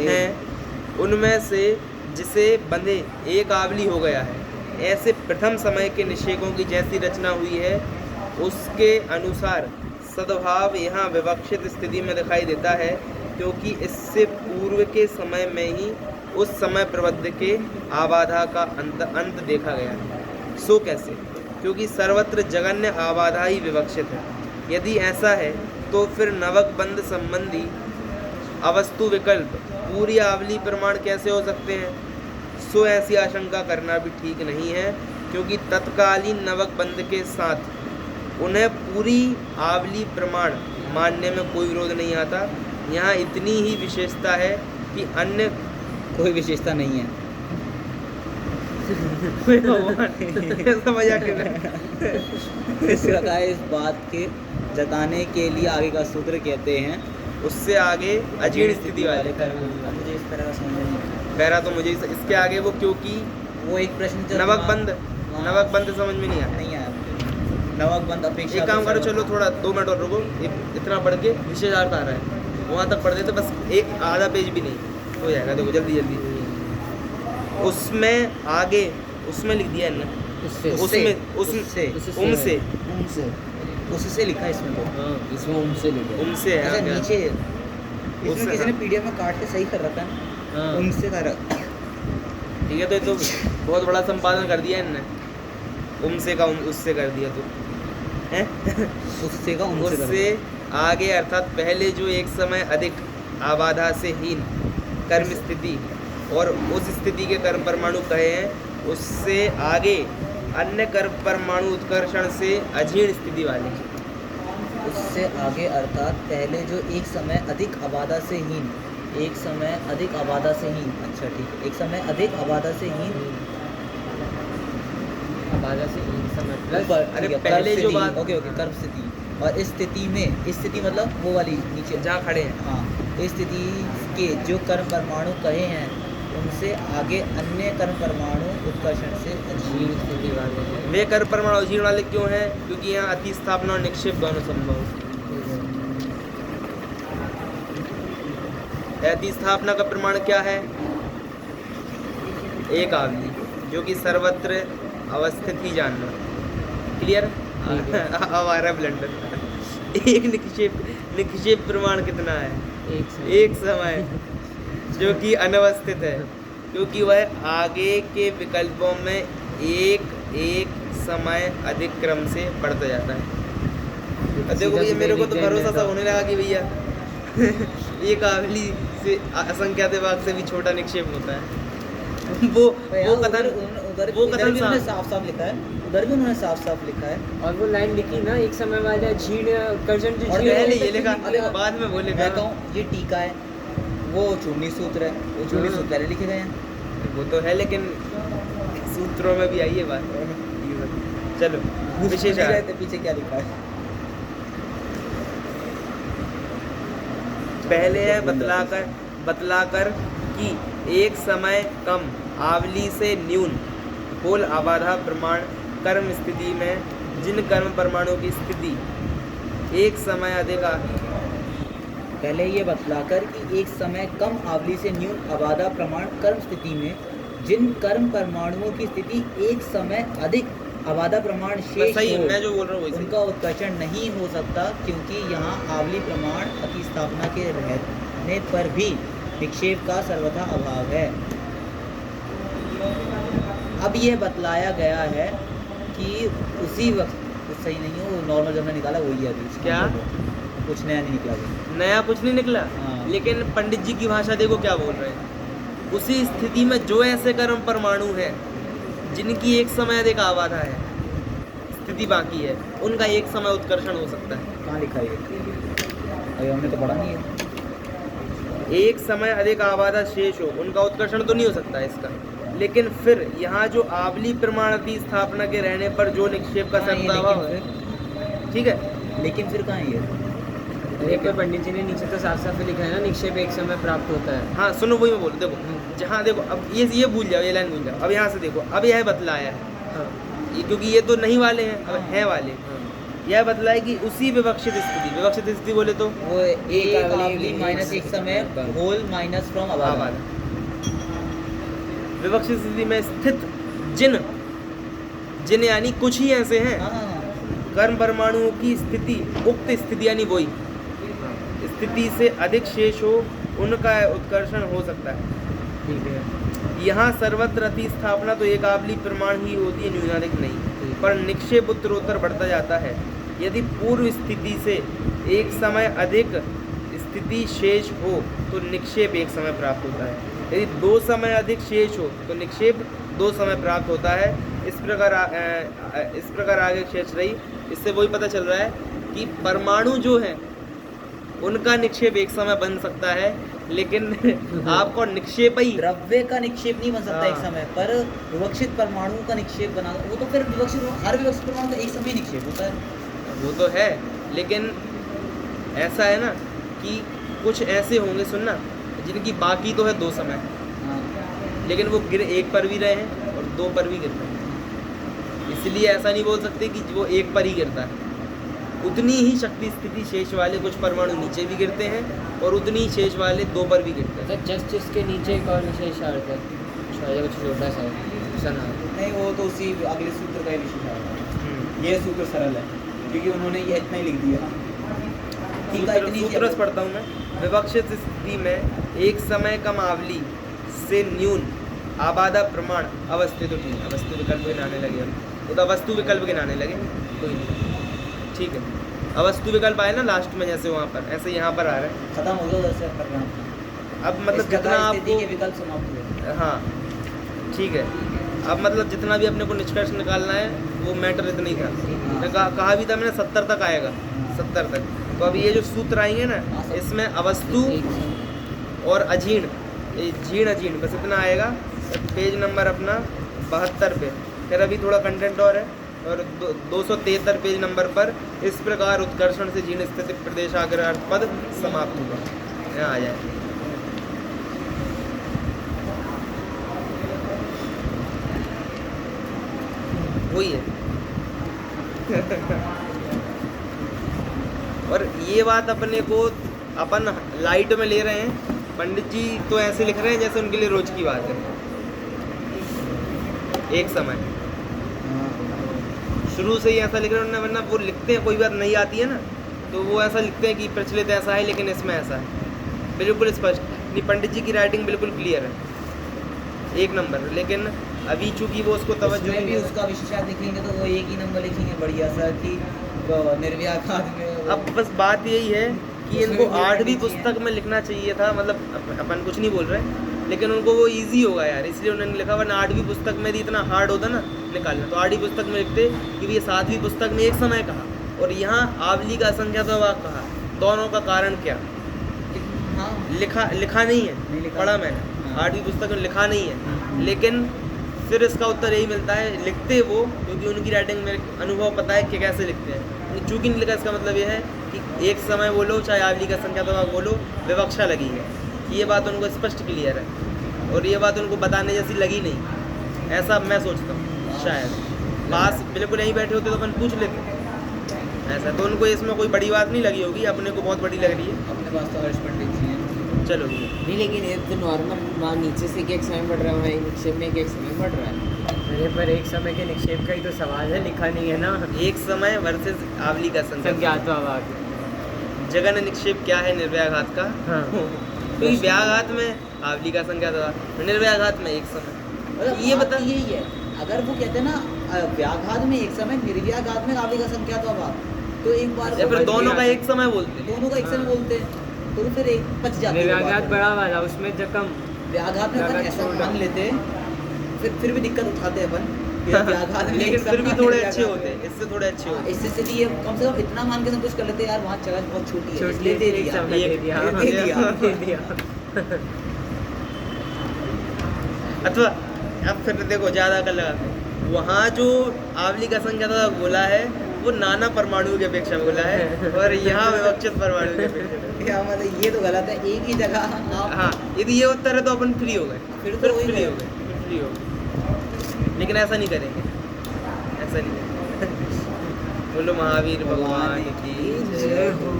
हैं उनमें से जिसे बंधे एक आवली हो गया है, ऐसे प्रथम समय के निषेकों की जैसी रचना हुई है उसके अनुसार सद्भाव यहाँ विवक्षित स्थिति में दिखाई देता है, क्योंकि इससे पूर्व के समय में ही उस समय प्रबद्ध के आबाधा का अंत देखा गया है। सो कैसे? क्योंकि सर्वत्र जगन्य आबाधा ही विवक्षित है। यदि ऐसा है तो फिर नवक बंध संबंधी अवस्तु विकल्प पूरी आवली प्रमाण कैसे हो सकते हैं? सो ऐसी आशंका करना भी ठीक नहीं है, क्योंकि तत्कालीन नवक बंध के साथ उन्हें पूरी आवली प्रमाण मानने में कोई विरोध नहीं आता। यहाँ इतनी ही विशेषता है कि अन्य कोई विशेषता नहीं है। समझा के इसका क्या है, इस बात के जताने के लिए आगे का सूत्र कहते हैं उससे आगे अजीर्ण स्थिति वाले मुझे इस तरह का समझ नहीं आता। पहला तो मुझे इसके आगे वो, क्योंकि वो एक प्रश्न जो नवक हाँ, बंद समझ में नहीं आया। नहीं आया नवक बंद अपेक्षा। एक काम करो, चलो थोड़ा 2 मिनट और रुको, इतना पढ़ के विशेषार्थ आ रहा है वहाँ तक पढ़ देते, बस एक आधा पेज भी नहीं हो जाएगा। देखो जल्दी जल्दी उसमें आगे उसमें लिख दिया है उससे लिखा है इसमें तो। इसमें उनसे लिखा है। उनसे है अच्छा आगे। नीचे इसमें उससे किसी ने हाँ। पीडीएफ में काट के सही कर रखा है ना, हाँ। उनसे कर ठीक है, तो ये तो बहुत बड़ा संपादन कर दिया इनने, उनसे का उससे कर दिया तो हैं। उससे का उनसे कर उससे आगे अर्थात पहले जो एक समय अधिक आबाधा से हीन कर्म स्थिति और उस स्थिति के कर्म परमाणु कहे हैं, उससे आगे अन्य कर्म परमाणु उत्कर्षण से अजीर्ण स्थिति वाले। उससे आगे अर्थात पहले जो एक समय अधिक आबादा से हीन, एक समय अधिक आबादा से हीन, अच्छा ठीक है, एक समय अधिक आबादा से हीन आबादा से हीन समय प्लस ऊपर, अरे ठीक है, पहले कर्म जो स्थिति, बात- ओके कर्म स्थिति, और इस स्थिति में, इस स्थिति मतलब वो वाली नीचे जहाँ खड़े हैं हाँ, इस स्थिति के जो कर्म परमाणु कहे हैं उनसे आगे अन्य कर्म परमाणु उत्कर्षण से अजीर्ण स्थिति वाले हैं। वे कर्म परमाणु अजीर्ण वाले क्यों हैं? क्योंकि यहाँ अति स्थापना और निक्षेप दोनों संभव है। अति स्थापना का प्रमाण क्या है? एक आवली जो कि सर्वत्र अवस्थित ही जानना। क्लियर? अब आ रहा है ब्लंडर। एक निक्षेप प्रमाण कितना है? एक समय जो कि अनवस्थित है, क्योंकि वह आगे के विकल्पों में एक समय अधिक क्रम से बढ़ता जाता है। अब देखो भैया, मेरे को तो भरोसा सा होने लगा कि भैया एक आवली से असंख्यात भाग से भी छोटा निक्षेप होता है। वो कथन उन्होंने साफ साफ लिखा है, उधर भी उन्होंने साफ साफ लिखा है। और वो लाइन लिखी ना, एक समय वाले अजीर्ण उत्कर्षण जो और जीर्ण पहले होता ये लिखा, अरे बाद में बोले मैं कहूँ ये टीका है, वो चूर्णी सूत्र है, वो चूर्णी सूत्र पहले लिखे गए हैं। वो तो है, लेकिन सूत्रों में भी आई है बात। चलो विशेष गए थे, पीछे क्या लिखा है? पहले है बतलाकर कि एक समय कम आवली से न्यून होल आबाधा प्रमाण कर्म स्थिति में जिन कर्म परमाणु की स्थिति एक समय अधिक पहले ये बतलाकर कि एक समय कम आवली से न्यून आबादा प्रमाण कर्म स्थिति में जिन कर्म परमाणुओं की स्थिति एक समय अधिक आबादा प्रमाण शेष सही, हो, मैं जो बोल रहा हूँ वही सही। उनका उत्कर्षण नहीं हो सकता, क्योंकि यहाँ आवली प्रमाण अतिस्थापना के रहने पर भी विक्षेप का सर्वथा अभाव है। अब यह बतलाया गया है कि उसी सही नहीं है, वो नॉर्मल जो हमने निकाला वही है अभी। क्या? कुछ नया नहीं निकला अभी। नया कुछ नहीं निकला, हाँ। लेकिन पंडित जी की भाषा देखो क्या बोल रहे हैं। उसी स्थिति में जो ऐसे कर्म परमाणु हैं जिनकी एक समय अधिक आबादा है, स्थिति बाकी है, उनका एक समय उत्कर्षण हो सकता है। कहाँ लिखा है ये? अभी हमने तो पढ़ा नहीं है। एक समय अधिक आबादा शेष हो, उनका उत्कर्षण तो नहीं हो सकता है इसका। लेकिन फिर यहाँ जो आवली प्रमाण अति स्थापना के रहने पर जो निक्षेप का कहाँ है ये संताभाव है, लेकिन ठीक है। फिर? लेकिन फिर कहाँ है ये? अरे पर पंडित जी ने नीचे तो साफ साफ लिखा है ना, निक्षेप एक समय प्राप्त होता है। हाँ सुनो, वही मैं बोल, देखो जहाँ देखो, अब ये भूल जाओ, ये लाइन भूल जाओ। अब यहाँ से देखो, अब यह बतलाया है हाँ क्योंकि ये तो नहीं वाले हैं, अब हैं वाले। हाँ। यह बतलाए कि उसी विवक्षित स्थिति, विवक्षित स्थिति बोले तो वो एक आवली आवली माइनस एक समय होल माइनस फ्रॉम आबादा। आबादा, विवक्षित स्थिति में स्थित जिन जिन यानी कुछ ही ऐसे हैं हाँ हाँ हाँ। कर्म परमाणुओं की स्थिति, उक्त स्थिति यानी वही स्थिति से अधिक शेष हो, उनका उत्कर्षण हो सकता है। ठीक है। यहाँ सर्वत्र अति स्थापना तो एक आवली प्रमाण ही होती है, न्यूनाधिक नहीं, पर निक्षेप उत्तरोत्तर बढ़ता जाता है। यदि पूर्व स्थिति से एक समय अधिक स्थिति शेष हो तो निक्षेप एक समय प्राप्त होता है। यदि दो समय अधिक शेष हो तो निक्षेप दो समय प्राप्त होता है। इस प्रकार आगे शेष रही। इससे वही पता चल रहा है कि परमाणु जो हैं उनका निक्षेप एक समय बन सकता है, लेकिन आपको निक्षेप ही द्रव्य का निक्षेप नहीं बन सकता एक हाँ। समय पर, विवक्षित परमाणु का निक्षेप बना, वो तो फिर विवक्षित, हर विवक्षित परमाणु का एक समय निक्षेप होता है। वो तो है, लेकिन ऐसा है ना कि कुछ ऐसे होंगे, सुनना, जिनकी बाकी तो है दो समय, हाँ। लेकिन वो गिर एक पर भी रहे हैं और दो पर भी गिरते हैं। इसलिए ऐसा नहीं बोल सकते कि वो एक पर ही गिरता है। उतनी ही शक्ति स्थिति शेष वाले कुछ परमाणु नीचे भी गिरते हैं और उतनी ही शेष वाले दो पर भी गिरते हैं। मतलब जस्ट इसके नीचे एक और विशेष अर्थ है, शायद कुछ छोटा सा सना। नहीं, वो तो उसी अगले सूत्र का ही विशेष है। ये सूत्र सरल है क्योंकि उन्होंने ये इतना ही लिख दिया। ठीक है, इतनी सूत्र पढ़ता हूँ मैं। विवक्षित स्थिति में एक समय कम आवली से न्यून आबादा प्रमाण अवस्थित, तो ठीक है, अवस्थित विकल्प गिनाने लगे हम, वो तो अवस्तु विकल्प गिनाने लगे, कोई नहीं, ठीक है। अवस्तु विकल्प आए ना लास्ट में, जैसे वहाँ पर, ऐसे यहाँ पर आ रहा है। खत्म हो गया उधर से प्रकरण। अब मतलब जितना आपको, के विकल्प समाप्त हुए। हाँ ठीक है, अब मतलब जितना भी अपने को निष्कर्ष निकालना है वो मैटर इतना ही था। मैं कहा भी था मैंने 70 तक आएगा, 70 तक। तो अब ये जो सूत्र आएंगे ना, इसमें अवस्तु और अजीर्ण, जीर्ण अजीर्ण, बस इतना आएगा। पेज नंबर अपना 72 पे, फिर अभी थोड़ा कंटेंट और है, और 273 पेज नंबर पर इस प्रकार उत्कर्षण से जीर्ण स्थिति प्रदेशाग्र अर्थ पद समाप्त हुआ। यहाँ आ जाए, वही है। और ये बात अपने को अपन लाइट में ले रहे हैं, पंडित जी तो ऐसे लिख रहे हैं जैसे उनके लिए रोज की बात है। एक समय शुरू से ही ऐसा लिख रहे हैं, वरना वो लिखते हैं, कोई बात नहीं आती है ना तो वो ऐसा लिखते हैं कि प्रचलित ऐसा है लेकिन इसमें ऐसा है, बिल्कुल स्पष्ट नहीं। पंडित जी की राइटिंग बिल्कुल क्लियर है, एक नंबर। लेकिन अभी चूंकि वो उसको तवज्जो उसमें भी नहीं है। उसका विशेषार्थ लिखेंगे तो वो एक ही नंबर लिखेंगे बढ़िया सा कि निर्व्याघात में। अब बस बात यही है कि उसमें इनको भी 8वीं लिखनी पुस्तक में लिखना चाहिए था, मतलब अपन कुछ नहीं बोल रहे, लेकिन उनको वो इजी होगा यार, इसलिए उन्होंने लिखा। वरना 8वीं पुस्तक में भी इतना हार्ड होता ना निकालना, तो 8वीं पुस्तक में लिखते कि ये 7वीं पुस्तक में एक समय कहा और यहाँ आवली का असंख्या स्वभाव कहा, दोनों का कारण क्या हाँ, लिखा नहीं है, नहीं लिखा। पढ़ा मैंने, हाँ। 8वीं पुस्तक में लिखा नहीं है। लेकिन फिर इसका उत्तर यही मिलता है, लिखते वो क्योंकि उनकी राइटिंग में अनुभव पता है कि कैसे लिखते हैं। चूँकि नहीं लिखा, इसका मतलब ये है कि एक समय बोलो चाहे आवली का संख्या तो बोलो, विवक्षा लगी है, ये बात उनको स्पष्ट क्लियर है और ये बात उनको बताने जैसी लगी नहीं, ऐसा मैं सोचता हूँ। शायद पास बिल्कुल यहीं बैठे होते तो अपन पूछ लेते ऐसा, तो उनको इसमें कोई बड़ी बात नहीं लगी होगी, अपने को बहुत बड़ी लग रही है। अपने पास तो हर्ष पंडित जी हैं। चलो नहीं, लेकिन ये तो नॉर्मल वहाँ नीचे से एक समय बढ़ रहा है, वहाँ निक्षेप में एक समय बढ़ रहा है। अरे पर एक समय के निक्षेप का ही तो सवाल है, लिखा नहीं है ना। एक समय वर्सेस आवली का संख्या, संज्ञातवाद। जगन निक्षेप क्या है निर्व्याघात का, हाँ। क्योंकि व्याघात में आवली का संख्या था, निर्व्याघात में एक समय। मतलब ये बात बता, यही है, अगर वो कहते हैं ना व्याघात में एक समय निर्व्याघात में आवली का संख्यात्व अभाव, तो एक बार या वो फिर बच दोनों गया। का एक समय बोलते हैं। दोनों का एक समय बोलते हैं, तो फिर एक बच जाती है निर्व्याघात बात। बड़ा वाला उसमें जख्म व्याघात में अपन व्याघात ऐसा छोटा। मान लेते, फिर भी दिक्कत उठाते हैं अपन कि व्याघात में लेकिन एक फिर भी समय थोड़े निर्व्याघात अच्छे में। होते हैं, इससे थोड़े अच्छे होते हैं। इससे स्थिति ये कम से कम इतना मान के संतुष्ट कर लेते हैं, यार वहाँ जगह बहुत छोटी है, छोटी इसलिए दे एक दिया। समय दे दिया दे दिया। दे दिया अथवा अब फिर देखो ज़्यादा कर लगा, वहाँ जो आवली का संख्या बोला है वो नाना परमाणु की अपेक्षा में बोला है, और यहाँ विवक्षित परमाणु की अपेक्षा में। क्या मतलब ये तो गलत है, एक ही जगह आप हाँ, यदि ये उत्तर है तो अपन फ्री हो गए, फिर तो वही फ्री है। हो गए, फिर फ्री हो गए। लेकिन ऐसा नहीं करेंगे, ऐसा नहीं करेंगे। बोलो महावीर भगवान की जय हो।